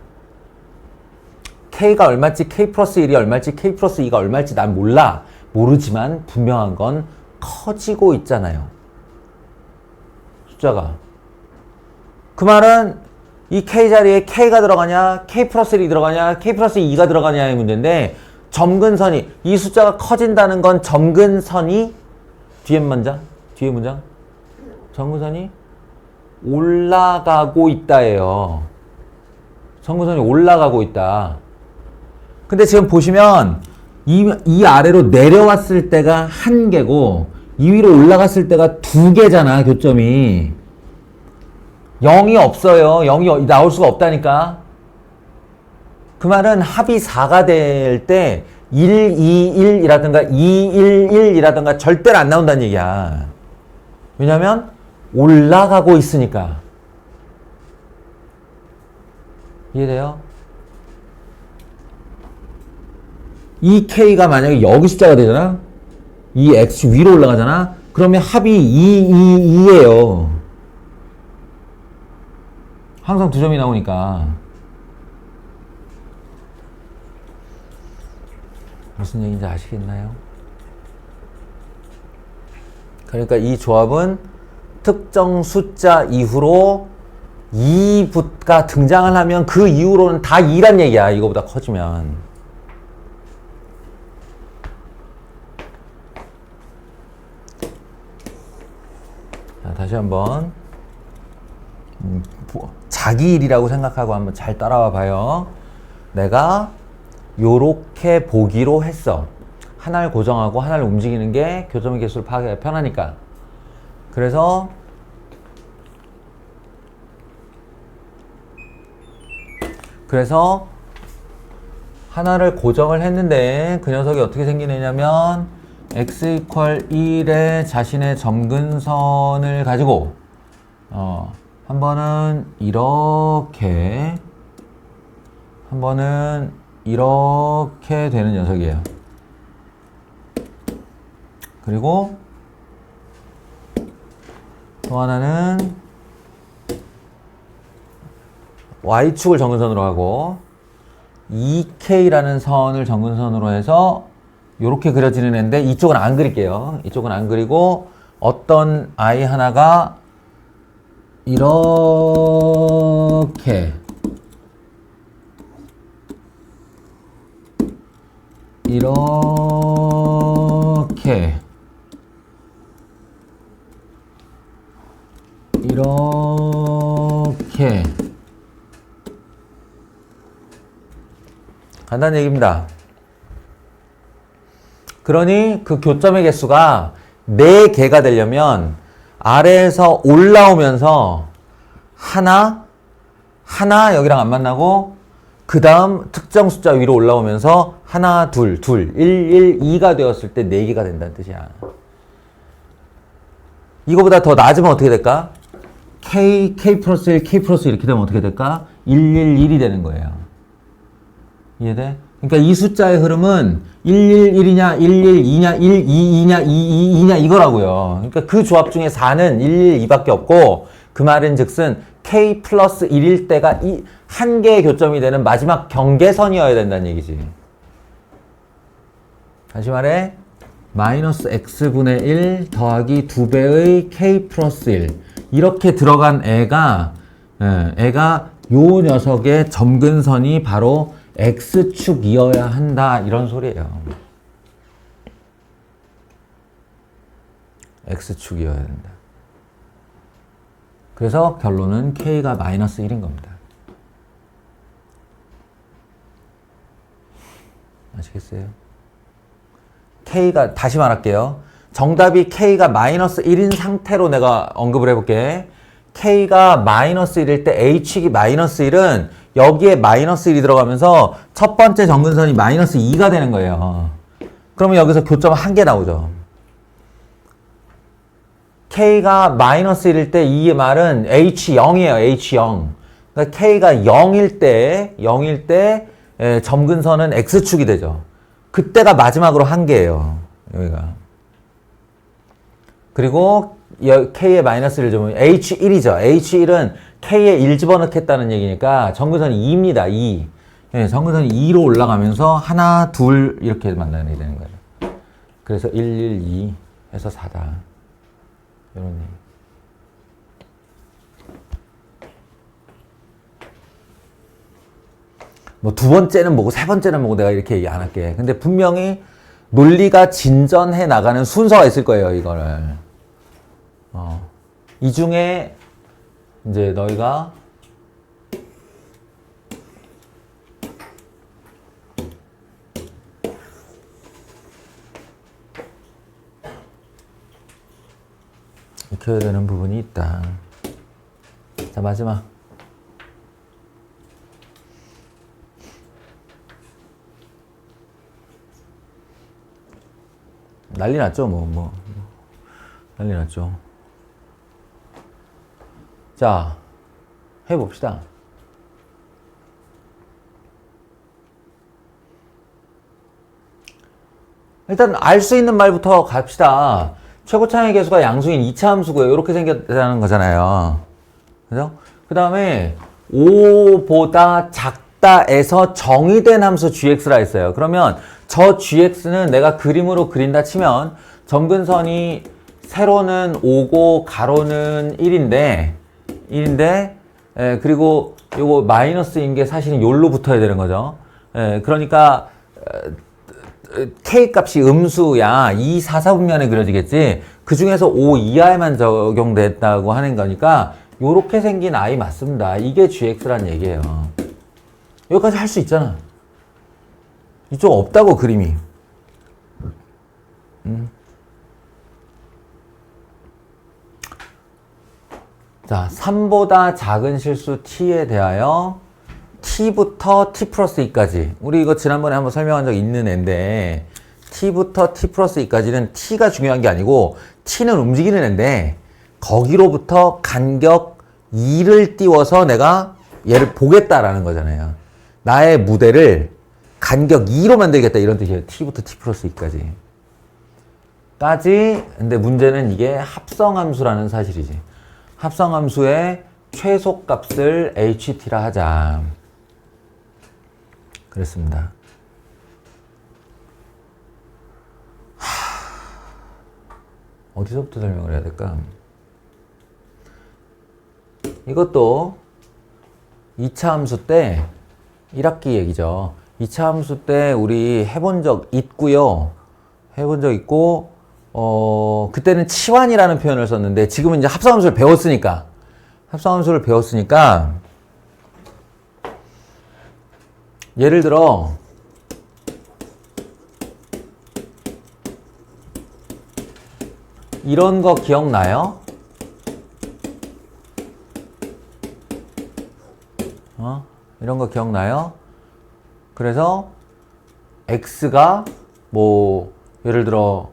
K가 얼마일지 K 플러스 1이 얼마일지 K 플러스 2가 얼마일지 난 몰라. 모르지만 분명한 건 커지고 있잖아요. 숫자가. 그 말은 이 K 자리에 K가 들어가냐, K 플러스 1이 들어가냐, K 플러스 2가 들어가냐의 문제인데 점근선이, 이 숫자가 커진다는 건 점근선이 뒤에 문장? 점근선이 올라가고 있다예요. 점근선이 올라가고 있다. 근데 지금 보시면 이 아래로 내려왔을 때가 1개고 이 위로 올라갔을 때가 2개잖아, 교점이. 0이 없어요. 0이 나올 수가 없다니까. 그 말은 합이 4가 될 때 1, 2, 1이라든가 2, 1, 1이라든가 절대로 안 나온다는 얘기야. 왜냐면 올라가고 있으니까. 이해돼요? 이 K가 만약에 여기 숫자가 되잖아? 이 X 위로 올라가잖아? 그러면 합이 2, 2, 2예요. 항상 2점이 나오니까. 무슨 얘기인지 아시겠나요? 그러니까 이 조합은 특정 숫자 이후로 2가 등장을 하면 그 이후로는 다 2란 얘기야. 이거보다 커지면. 자, 다시 한번 자기 일이라고 생각하고 한번 잘 따라와 봐요. 내가 요렇게 보기로 했어. 하나를 고정하고 하나를 움직이는 게 교점의 개수를 파악하기가 편하니까. 그래서 하나를 고정을 했는데 그 녀석이 어떻게 생기느냐면 x = 1의 자신의 점근선을 가지고 한 번은 이렇게, 한 번은 이렇게 되는 녀석이에요. 그리고 또 하나는 y축을 점근선으로 하고 2k라는 선을 점근선으로 해서 이렇게 그려지는 애인데 이쪽은 안 그릴게요. 이쪽은 안 그리고 어떤 i 하나가 이렇게 이렇게 간단한 얘기입니다. 그러니 그 교점의 개수가 4개가 되려면 아래에서 올라오면서 하나 여기랑 안 만나고 그 다음 특정 숫자 위로 올라오면서 하나, 둘, 1, 1, 2가 되었을 때 4개가 된다는 뜻이야. 이거보다 더 낮으면 어떻게 될까? K 플러스 1, K 플러스 1 이렇게 되면 어떻게 될까? 1, 1, 1이 되는 거예요. 이해돼? 그러니까 이 숫자의 흐름은 1, 1, 1이냐, 1, 1, 2냐, 1, 2, 2냐, 2, 2, 2냐 이거라고요. 그러니까 그 조합 중에 4는 1, 1, 2밖에 없고 그 말은 즉슨 K 플러스 1일 때가 한 개의 교점이 되는 마지막 경계선이어야 된다는 얘기지. 다시 말해 마이너스 x분의 1 더하기 2배의 K 플러스 1 이렇게 들어간 애가 요 녀석의 점근선이 바로 X축이어야 한다 이런 소리예요. x축이어야 된다. 그래서 결론은 k가 마이너스 1인 겁니다. 아시겠어요? k가, 다시 말할게요. 정답이 k가 마이너스 1인 상태로 내가 언급을 해볼게. k가 마이너스 1일 때 h축이 마이너스 1은 여기에 마이너스 1이 들어가면서 첫 번째 점근선이 마이너스 2가 되는 거예요. 그러면 여기서 교점 1개 나오죠. k가 마이너스 1일 때 이 말은 h0이에요. h0. 그러니까 k가 0일 때 점근선은 x축이 되죠. 그때가 마지막으로 1개예요. 여기가. 그리고 k의 마이너스 1을 주면 h1이죠. h1은 k에 1 집어넣겠다는 얘기니까 점근선이 2입니다. 2. 예, 점근선이 2로 올라가면서 하나, 둘 이렇게 만나게 되는 거예요. 그래서 1, 1, 2 해서 4다. 이런 얘기. 뭐 두 번째는 뭐고 세 번째는 뭐고 내가 이렇게 얘기 안 할게. 근데 분명히 논리가 진전해 나가는 순서가 있을 거예요, 이거를. 이 중에 이제 너희가 익혀야 되는 부분이 있다. 자, 마지막. 난리 났죠, 난리 났죠. 자, 해봅시다. 일단 알 수 있는 말부터 갑시다. 최고차의 계수가 양수인 2차 함수고요. 이렇게 생겼다는 거잖아요. 그죠? 그 다음에 5보다 작다에서 정의된 함수 gx라 했어요. 그러면 저 gx는 내가 그림으로 그린다 치면 점근선이 세로는 5고 가로는 1인데 그리고 요거 마이너스인 게 사실은 요로 붙어야 되는 거죠. 그러니까 k 값이 음수야 2, 4, 4분면에 그려지겠지. 그 중에서 5 이하에만 적용됐다고 하는 거니까 요렇게 생긴 i 맞습니다. 이게 gx란 얘기예요. 여기까지 할 수 있잖아. 이쪽 없다고 그림이. 자, 3보다 작은 실수 t에 대하여 t부터 t 플러스 2까지. 우리 이거 지난번에 한번 설명한 적 있는 앤데 t부터 t 플러스 2까지는 t가 중요한 게 아니고 t는 움직이는 앤데 거기로부터 간격 2를 띄워서 내가 얘를 보겠다라는 거잖아요. 나의 무대를 간격 2로 만들겠다 이런 뜻이에요. t부터 t 플러스 2까지. 근데 문제는 이게 합성함수라는 사실이지. 합성함수의 최소값을 ht라 하자. 그랬습니다. 어디서부터 설명을 해야 될까? 이것도 2차 함수 때 1학기 얘기죠. 2차 함수 때 우리 해본 적 있고요. 해본 적 있고 그때는 치환이라는 표현을 썼는데 지금은 이제 합성함수를 배웠으니까 예를 들어 이런 거 기억나요? 이런 거 기억나요? 그래서 x가 뭐 예를 들어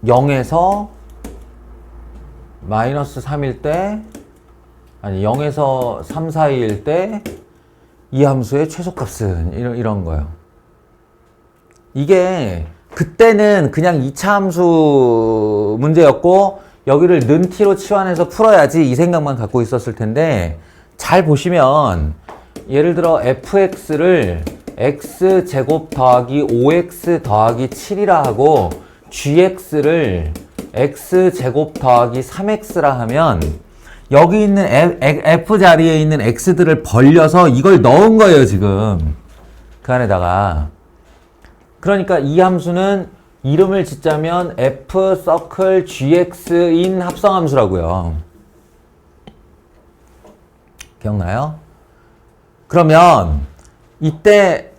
0에서 마이너스 3일 때 아니 0에서 3, 4일 때 이 함수의 최소값은 이런 거예요. 이게 그때는 그냥 2차 함수 문제였고 여기를 는 t로 치환해서 풀어야지 이 생각만 갖고 있었을 텐데 잘 보시면 예를 들어 fx를 x제곱 더하기 5x 더하기 7이라 하고 gx를 x제곱 더하기 3x라 하면 여기 있는 f 자리에 있는 x들을 벌려서 이걸 넣은 거예요, 지금. 그 안에다가. 그러니까 이 함수는 이름을 짓자면 f 서클 gx인 합성함수라고요. 기억나요? 그러면 이때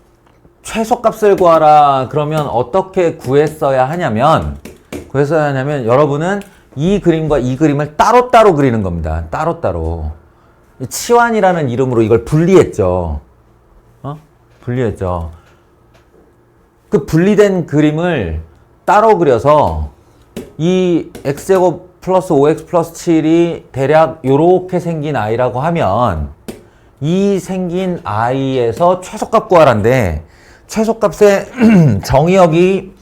최소값을 구하라 그러면 어떻게 구했어야 하냐면 여러분은 이 그림과 이 그림을 따로따로 그리는 겁니다. 따로따로. 치환이라는 이름으로 이걸 분리했죠. 분리했죠. 그 분리된 그림을 따로 그려서 이 x제곱 플러스 5x 플러스 7이 대략 요렇게 생긴 i라고 하면 이 생긴 i에서 최소값 구하라인데 최소값의 정의역이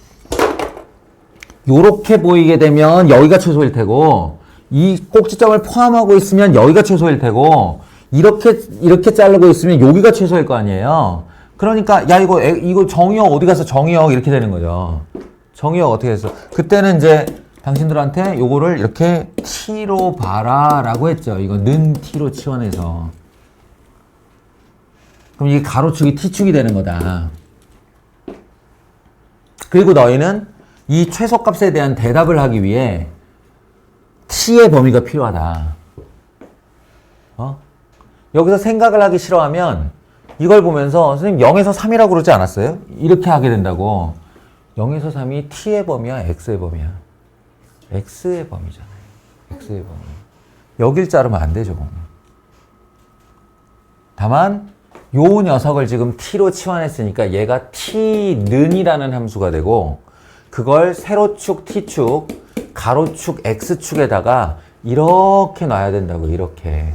요렇게 보이게 되면 여기가 최소일 테고 이 꼭지점을 포함하고 있으면 여기가 최소일 테고 이렇게 자르고 있으면 여기가 최소일 거 아니에요. 그러니까 야 이거 정의역 어디 가서 정의역 이렇게 되는 거죠. 정의역 어떻게 했어? 그때는 이제 당신들한테 요거를 이렇게 t로 봐라 라고 했죠. 이거 는 t로 치환해서. 그럼 이게 가로축이 t축이 되는 거다. 그리고 너희는 이 최소값에 대한 대답을 하기 위해 t의 범위가 필요하다. 여기서 생각을 하기 싫어하면 이걸 보면서 선생님 0에서 3이라고 그러지 않았어요? 이렇게 하게 된다고. 0에서 3이 t의 범위야, x의 범위야? x의 범위잖아요. x의 범위. 여길 자르면 안 되죠. 다만 요 녀석을 지금 t로 치환했으니까 얘가 t는이라는 함수가 되고 그걸 세로축 t축, 가로축 x축에다가 이렇게 놔야 된다고. 이렇게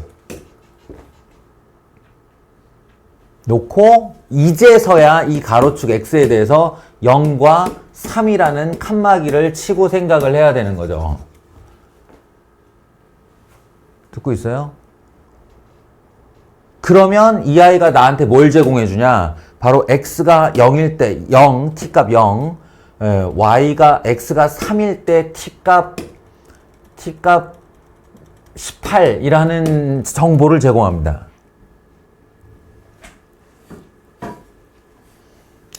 놓고 이제서야 이 가로축 x에 대해서 0과 3이라는 칸막이를 치고 생각을 해야 되는 거죠. 듣고 있어요? 그러면 이 아이가 나한테 뭘 제공해 주냐? 바로 x가 0일 때 0, t값 0, x가 3일 때 t값 18이라는 정보를 제공합니다.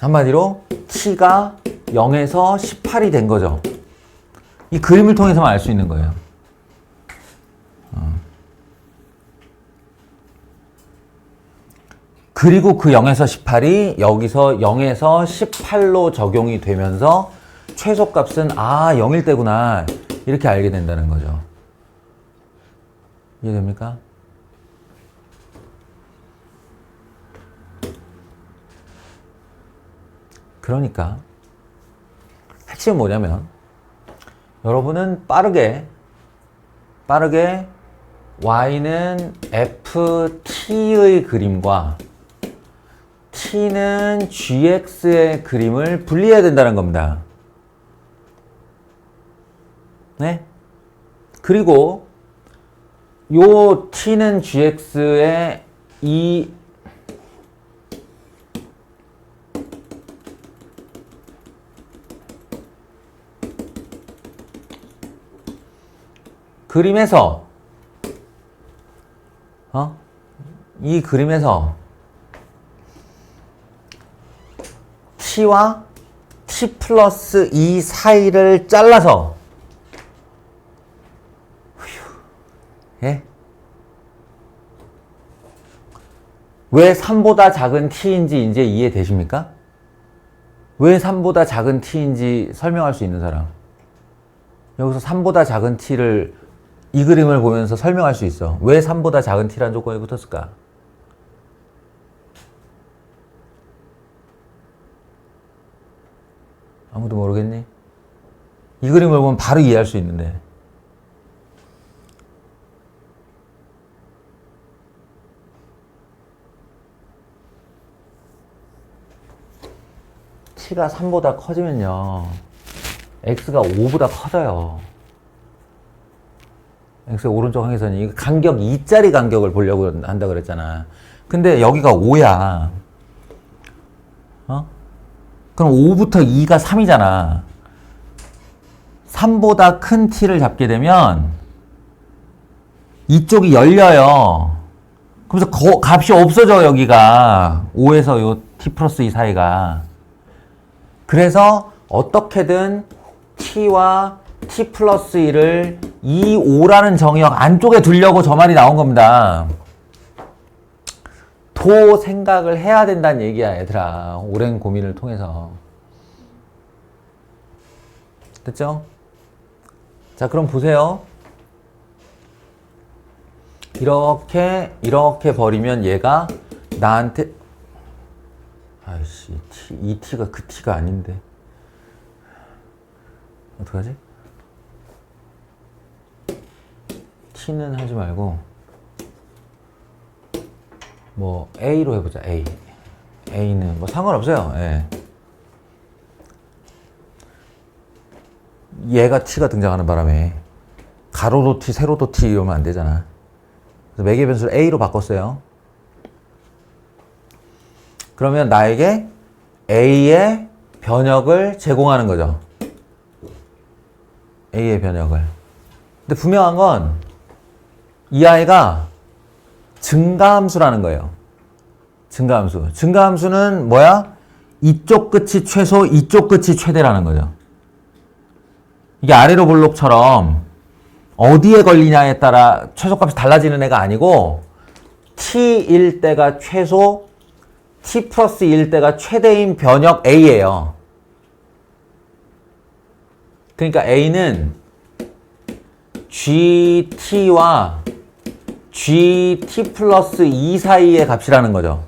한마디로 t가 0에서 18이 된 거죠. 이 그림을 통해서만 알 수 있는 거예요. 그리고 그 0에서 18이 여기서 0에서 18로 적용이 되면서 최소값은 0일 때구나 이렇게 알게 된다는 거죠. 이해됩니까? 그러니까 핵심은 뭐냐면 여러분은 빠르게 y는 ft의 그림과 t는 gx의 그림을 분리해야 된다는 겁니다. 네? 그리고 요 t는 gx의 이 그림에서 이 그림에서 t와 t 플러스 2 사이를 잘라서 예? 왜 3보다 작은 t인지 이제 이해되십니까? 왜 3보다 작은 t인지 설명할 수 있는 사람. 여기서 3보다 작은 t를 이 그림을 보면서 설명할 수 있어. 왜 3보다 작은 t라는 조건이 붙었을까? 아무도 모르겠니? 이 그림을 보면 바로 이해할 수 있는데. t가 3보다 커지면요. x가 5보다 커져요. x의 오른쪽 항해선이 간격 2짜리 간격을 보려고 한다 그랬잖아. 근데 여기가 5야. 그럼 5부터 2가 3이잖아. 3보다 큰 t를 잡게 되면 이쪽이 열려요. 그래서 값이 없어져 여기가. 5에서 요 t 플러스 2 사이가. 그래서 어떻게든 t와 t 플러스 1을 이 5라는 정의역 안쪽에 두려고 저 말이 나온 겁니다. 도 생각을 해야 된다는 얘기야, 얘들아. 오랜 고민을 통해서. 됐죠? 자, 그럼 보세요. 이렇게 버리면 얘가 나한테, 아이씨, 이 t가 그 t가 아닌데. 어떡하지? t는 하지 말고, 뭐, a로 해보자, a. a는 뭐 상관없어요, 예. 얘가 t가 등장하는 바람에, 가로로 t, 세로도 t 이러면 안 되잖아. 그래서 매개 변수를 a로 바꿨어요. 그러면 나에게 a의 변역을 제공하는 거죠. a의 변역을. 근데 분명한 건 이 아이가 증가함수라는 거예요. 증가함수. 증가함수는 뭐야? 이쪽 끝이 최소, 이쪽 끝이 최대라는 거죠. 이게 아래로 볼록처럼 어디에 걸리냐에 따라 최소값이 달라지는 애가 아니고 t일 때가 최소, t 플러스 1일 때가 최대인 변역 a예요. 그러니까 a는 gt와 gt 플러스 2 사이의 값이라는 거죠.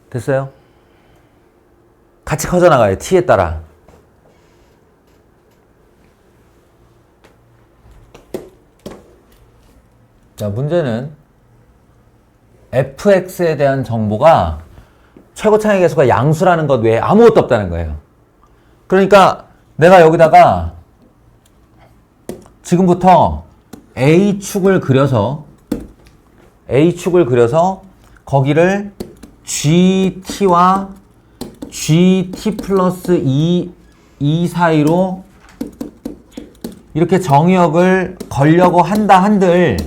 됐어요? 같이 커져나가요. t에 따라. 자, 문제는 fx에 대한 정보가 최고 차이 계수가 양수라는 것 외에 아무것도 없다는 거예요. 그러니까 내가 여기다가 지금부터 A축을 그려서 거기를 GT와 GT 플러스 2 사이로 이렇게 정의역을 걸려고 한다 한들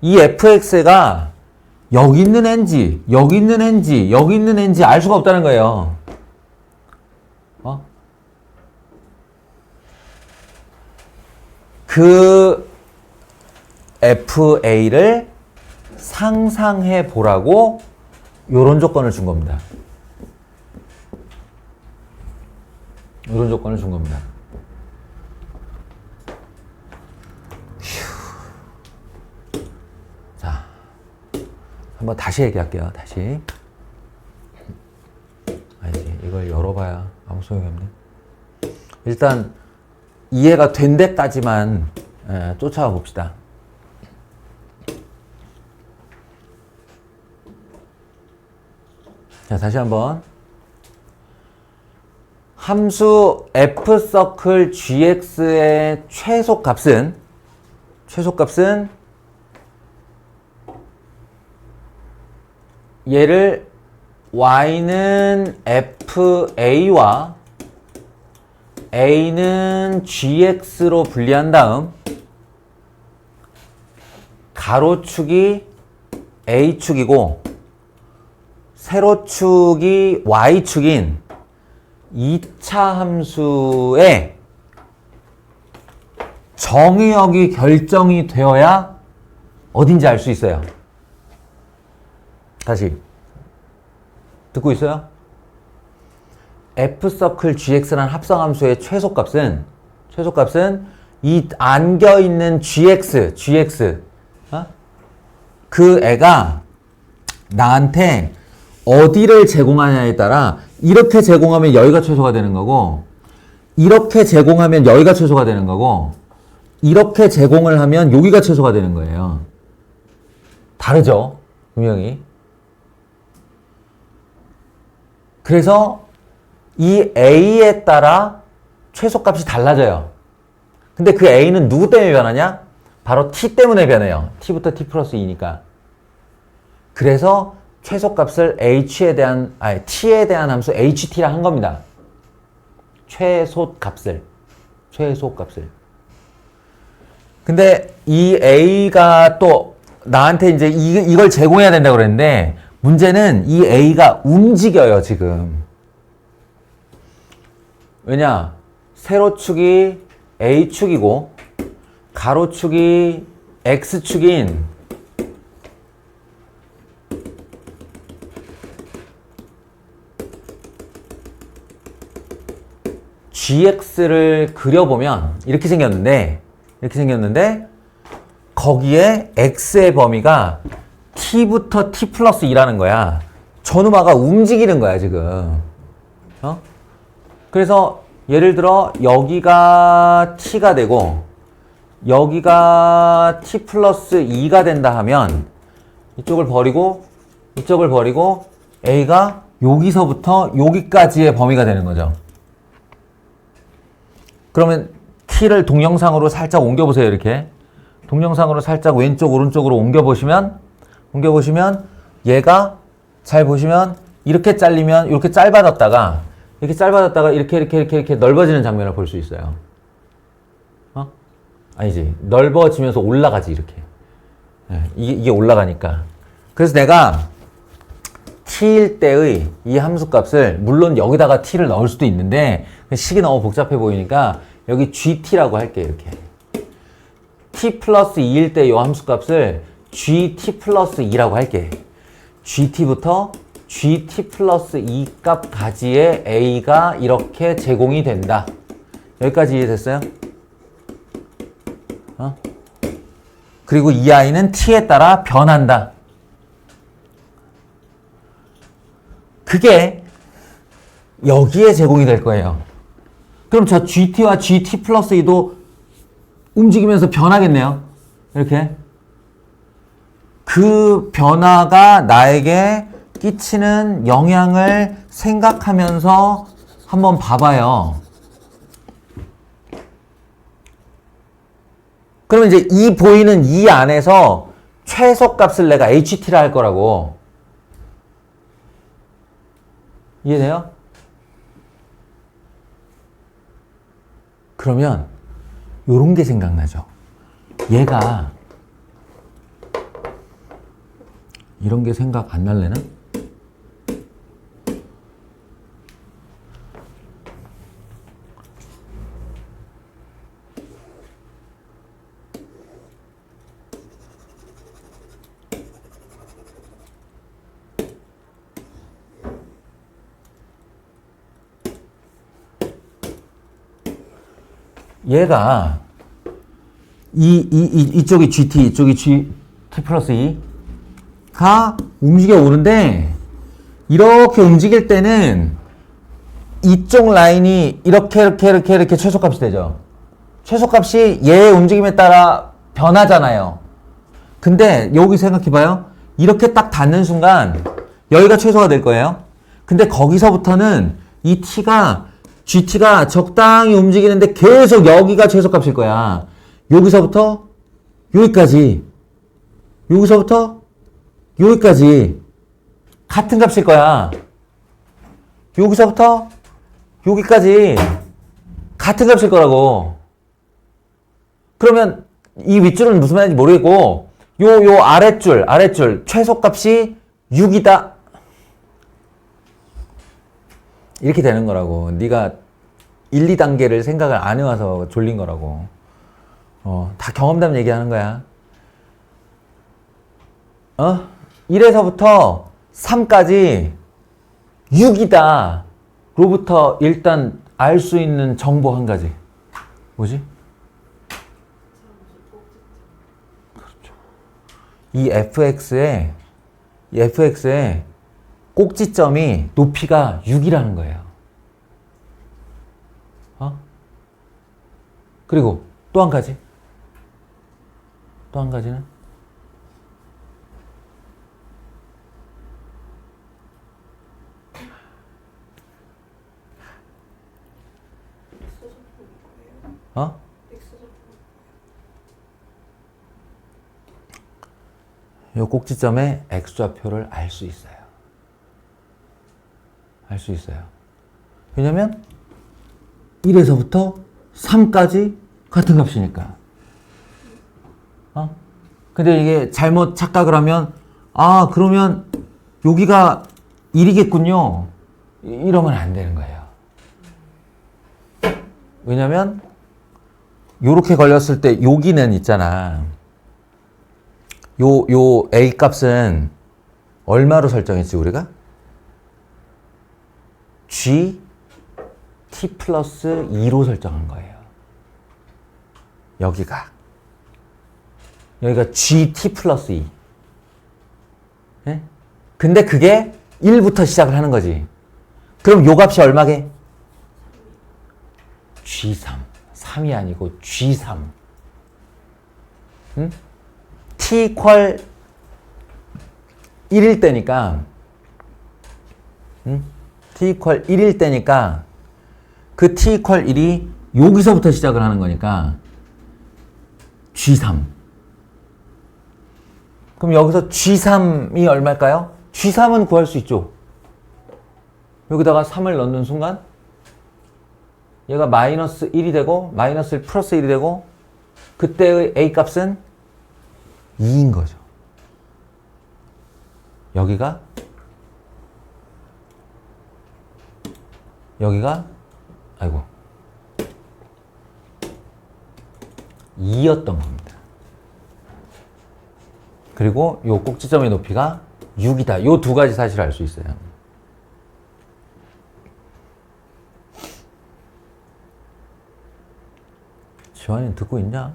이 fx가 여기 있는 n지, 여기 있는 n지, 여기 있는 n지 알 수가 없다는 거예요. 그 FA를 상상해 보라고 요런 조건을 준 겁니다. 요런 조건을 준 겁니다. 자, 한번 다시 얘기할게요. 다시. 아니지, 이걸 열어봐야 아무 소용이 없네. 일단 이해가 된 데까지만 쫓아와 봅시다. 자, 다시 한번. 함수 f서클 gx의 최소값은 얘를 y는 fa와 a는 gx로 분리한 다음 가로축이 a축이고 세로축이 y축인 2차 함수의 정의역이 결정이 되어야 어딘지 알 수 있어요. 다시 듣고 있어요? f서클 gx라는 합성함수의 최소값은 이 안겨있는 gx 그 애가 나한테 어디를 제공하냐에 따라 이렇게 제공하면 여기가 최소가 되는 거고 이렇게 제공하면 여기가 최소가 되는 거고 이렇게 제공을 하면 여기가 최소가 되는 거예요. 다르죠? 분명히. 그래서 이 A에 따라 최소값이 달라져요. 근데 그 A는 누구 때문에 변하냐? 바로 T 때문에 변해요. T부터 T 플러스 2니까. 그래서 최소값을 T에 대한 함수 HT라 한 겁니다. 최소값을. 근데 이 A가 또 나한테 이제 이걸 제공해야 된다고 그랬는데 문제는 이 A가 움직여요, 지금. 왜냐? 세로축이 A축이고 가로축이 X축인 GX를 그려보면 이렇게 생겼는데 거기에 X의 범위가 T부터 T 플러스 2라는 거야. 전후마가 움직이는 거야, 지금. 그래서 예를 들어 여기가 T가 되고 여기가 T 플러스 2가 된다 하면 이쪽을 버리고 A가 여기서부터 여기까지의 범위가 되는 거죠. 그러면 T를 동영상으로 살짝 옮겨보세요. 이렇게 동영상으로 살짝 왼쪽 오른쪽으로 옮겨보시면 얘가 잘 보시면 이렇게 잘리면 이렇게 짧아졌다가 이렇게 넓어지는 장면을 볼 수 있어요. 아니지, 넓어지면서 올라가지 이렇게. 이게 올라가니까. 그래서 내가 t일 때의 이 함수값을 물론 여기다가 t를 넣을 수도 있는데 식이 너무 복잡해 보이니까 여기 gt라고 할게. 이렇게 t 플러스 2일 때 이 함수값을 gt 플러스 2라고 할게. gt부터 gt 플러스 2 값까지의 a가 이렇게 제공이 된다. 여기까지 이해됐어요? 그리고 이 i는 t에 따라 변한다. 그게 여기에 제공이 될 거예요. 그럼 저 GT와 GT 플러스 2도 움직이면서 변하겠네요. 이렇게. 그 변화가 나에게 끼치는 영향을 생각하면서 한번 봐봐요. 그러면 이제 이 보이는 이 안에서 최소값을 내가 HT라 할 거라고. 이해돼요? 그러면 요런 게 생각나죠. 얘가 이런 게 생각 안 날래나? 얘가 이쪽이 GT, 이쪽이 GT 플러스 2가 움직여 오는데 이렇게 움직일 때는 이쪽 라인이 이렇게 최소값이 되죠. 최소값이 얘의 움직임에 따라 변하잖아요. 근데 여기 생각해봐요. 이렇게 딱 닿는 순간 여기가 최소가 될 거예요. 근데 거기서부터는 이 GT가 적당히 움직이는데 계속 여기가 최소값일 거야. 여기서부터 여기까지, 여기서부터 여기까지 같은 값일 거야. 여기서부터 여기까지 같은 값일 거라고. 그러면 이 윗줄은 무슨 말인지 모르겠고 요 아랫줄 최소값이 6이다. 이렇게 되는 거라고. 네가 1, 2단계를 생각을 안 해와서 졸린 거라고. 다 경험담 얘기하는 거야. 1에서부터 3까지 6이다. 로부터 일단 알 수 있는 정보 한 가지. 뭐지? 그렇죠. 이 fx의 꼭지점이 높이가 6이라는 거예요. 그리고 또 한 가지. 또 한 가지는 요 꼭지점의 x좌표를 알 수 있어요. 알 수 있어요. 왜냐면 1에서부터 3까지 같은 값이니까. 근데 이게 잘못 착각을 하면 그러면 여기가 1이겠군요. 이러면 안 되는 거예요. 왜냐면 요렇게 걸렸을 때 여기는 있잖아. 요 A 값은 얼마로 설정했지 우리가? G T 플러스 2로 설정한 거예요. 여기가 G T 플러스 2. 예? 근데 그게 1부터 시작을 하는 거지. 그럼 요 값이 얼마게? G3. 3이 아니고 G3. 응? T 이퀄 1일 때니까, 응? T 이퀄 1일 때니까, 그 T 이퀄 1이 여기서부터 시작을 하는 거니까, G3. 그럼 여기서 G3이 얼마일까요? G3은 구할 수 있죠. 여기다가 3을 넣는 순간, 얘가 마이너스 1이 되고, 마이너스 1 플러스 1이 되고, 그때의 A 값은 2인 거죠. 여기가 아이고 2였던 겁니다. 그리고 요 꼭지점의 높이가 6이다. 요 두 가지 사실을 알 수 있어요. 지환이 듣고 있냐?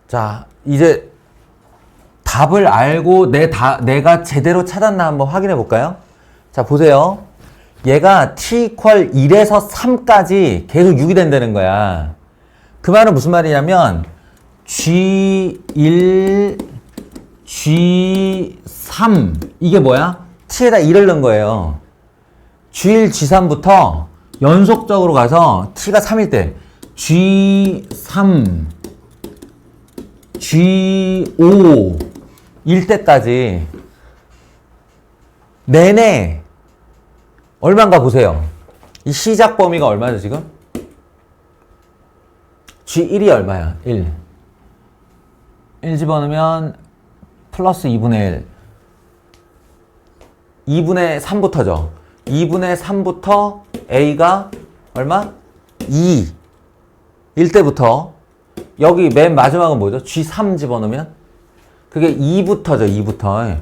자, 이제 답을 알고 내가 제대로 찾았나 한번 확인해 볼까요? 자, 보세요. 얘가 t 이퀄 1에서 3까지 계속 6이 된다는 거야. 그 말은 무슨 말이냐면 G1, G3 이게 뭐야? t에다 1을 넣은 거예요. G1, G3부터 연속적으로 가서 t가 3일 때 G3, G5 일 때까지 내내 얼마인가 보세요. 이 시작 범위가 얼마죠 지금? G1이 얼마야? 1 집어넣으면 플러스 2분의 1 2분의 3부터죠. 2분의 3부터 A가 얼마? 2 일 때부터 여기 맨 마지막은 뭐죠? G3 집어넣으면 그게 2부터죠. 2부터.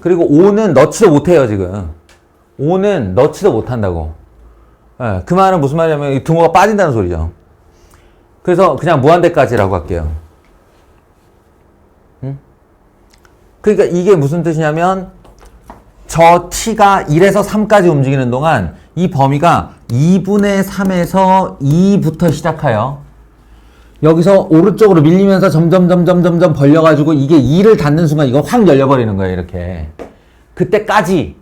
그리고 5는 넣지도 못해요. 지금 5는 넣지도 못한다고. 예, 그 말은 무슨 말이냐면 이 등호가 빠진다는 소리죠. 그래서 그냥 무한대까지라고 할게요. 응? 그러니까 이게 무슨 뜻이냐면 저 t가 1에서 3까지 움직이는 동안 이 범위가 2분의 3에서 2부터 시작하여 여기서 오른쪽으로 밀리면서 점점 벌려가지고 이게 2를 닿는 순간 이거 확 열려버리는 거예요. 이렇게. 그때까지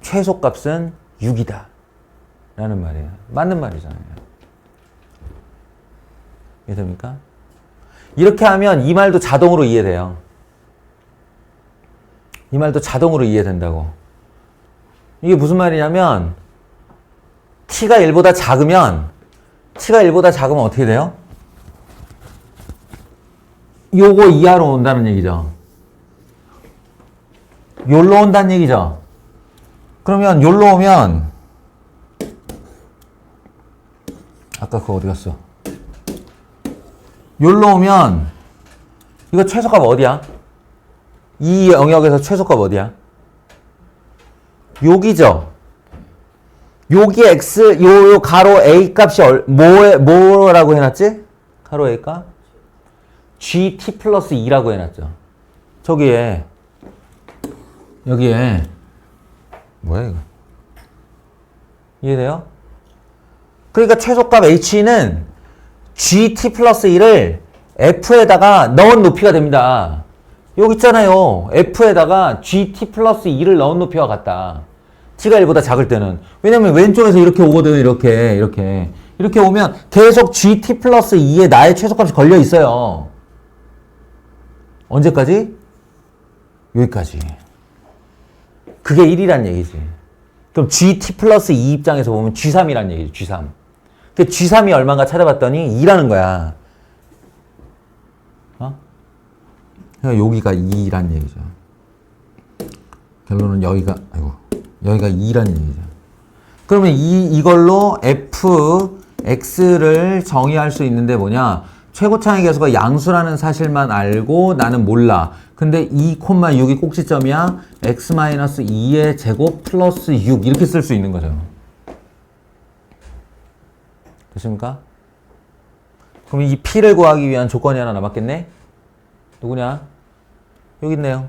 최소값은 6이다. 라는 말이에요. 맞는 말이잖아요. 이해됩니까? 이렇게 하면 이 말도 자동으로 이해돼요. 이 말도 자동으로 이해된다고. 이게 무슨 말이냐면 t가 1보다 작으면 어떻게 돼요? 요거 이하로 온다는 얘기죠. 요로 온다는 얘기죠. 그러면 요로 오면 아까 그거 어디 갔어? 요로 오면 이거 최소값 어디야? 이 영역에서 최소값 어디야? 여기죠. 여기 x 요 가로 a 값이 뭐라고 해놨지? 가로 a 값 gt 플러스 2라고 해놨죠. 여기에 뭐야 이거? 이해돼요? 그러니까 최소값 h는 gt 플러스 2를 f에다가 넣은 높이가 됩니다. 여기 있잖아요. f에다가 gt 플러스 2를 넣은 높이와 같다. t가 1보다 작을 때는. 왜냐면 왼쪽에서 이렇게 오거든. 이렇게 오면 계속 gt 플러스 2에 나의 최소값이 걸려 있어요. 언제까지? 여기까지. 그게 1이란 얘기지. 그럼 gt 플러스 2 입장에서 보면 g3이란 얘기지. g3. 그 G3이 얼마인가 찾아봤더니 2라는 거야. 어? 그러니까 여기가 2란 얘기죠. 결론은 여기가 2란 얘기죠. 그러면 이걸로 fx를 정의할 수 있는데 뭐냐? 최고차의 계수가 양수라는 사실만 알고 나는 몰라. 근데 2,6이 꼭지점이야. x-2의 제곱 플러스 6 이렇게 쓸 수 있는 거죠. 됐습니까? 그럼 이 p를 구하기 위한 조건이 하나 남았겠네? 누구냐? 여기 있네요.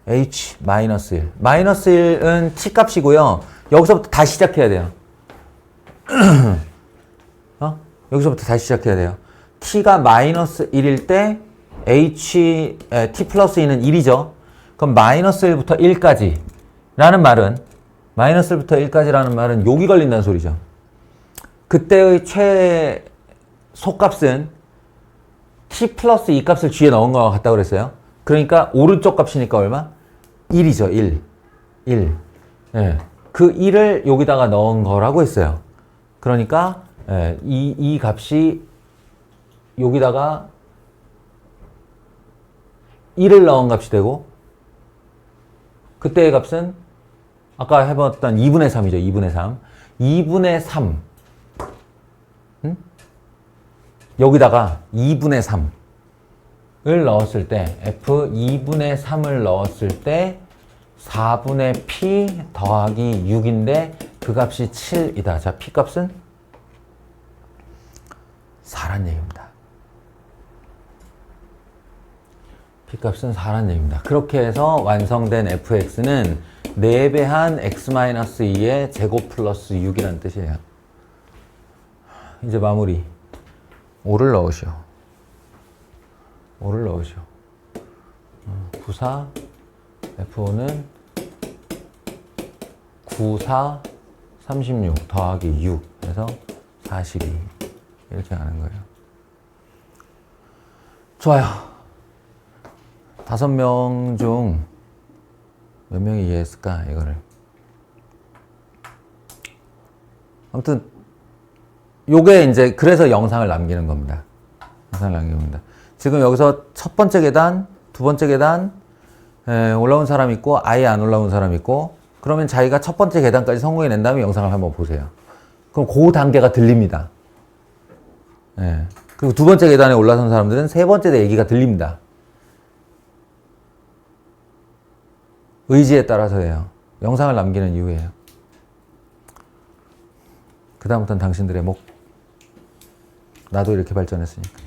h-1. 마이너스 1은 t 값이고요. 여기서부터 다시 시작해야 돼요. 여기서부터 다시 시작해야 돼요. t가 마이너스 1일 때 t 플러스 2는 1이죠. 그럼 마이너스 1부터 1까지 라는 말은 마이너스 1부터 1까지라는 말은 여기 걸린다는 소리죠. 그때의 최소값은 t 플러스 2 값을 뒤에 넣은 거와 같다고 그랬어요. 그러니까 오른쪽 값이니까 얼마? 1이죠. 1. 예. 그 1을 여기다가 넣은 거라고 했어요. 그러니까 예, 이 값이 여기다가 1을 넣은 값이 되고 그때의 값은 아까 해봤던 2분의 3이죠. 2분의 3. 2분의 3. 여기다가 2분의 3을 넣었을 때 f 2분의 3을 넣었을 때 4분의 p 더하기 6인데 그 값이 7이다. 자, p 값은 4란 얘기입니다. p 값은 4란 얘기입니다. 그렇게 해서 완성된 fx는 4배한 x-2의 제곱 플러스 6이라는 뜻이에요. 이제 마무리. 5를 넣으시오. 94 F5는 94 36 더하기 6 해서 42 이렇게 가는 거예요. 좋아요. 5명 중 몇 명이 이해했을까 이거를. 아무튼 요게 이제 그래서 영상을 남기는 겁니다. 지금 여기서 첫 번째 계단, 두 번째 계단 올라온 사람 있고 아예 안 올라온 사람 있고 그러면 자기가 첫 번째 계단까지 성공해낸 다음에 영상을 한번 보세요. 그럼 그 단계가 들립니다. 예. 그리고 두 번째 계단에 올라선 사람들은 세 번째 얘기가 들립니다. 의지에 따라서예요. 영상을 남기는 이유예요. 그 다음부터는 당신들의 목. 나도 이렇게 발전했으니까.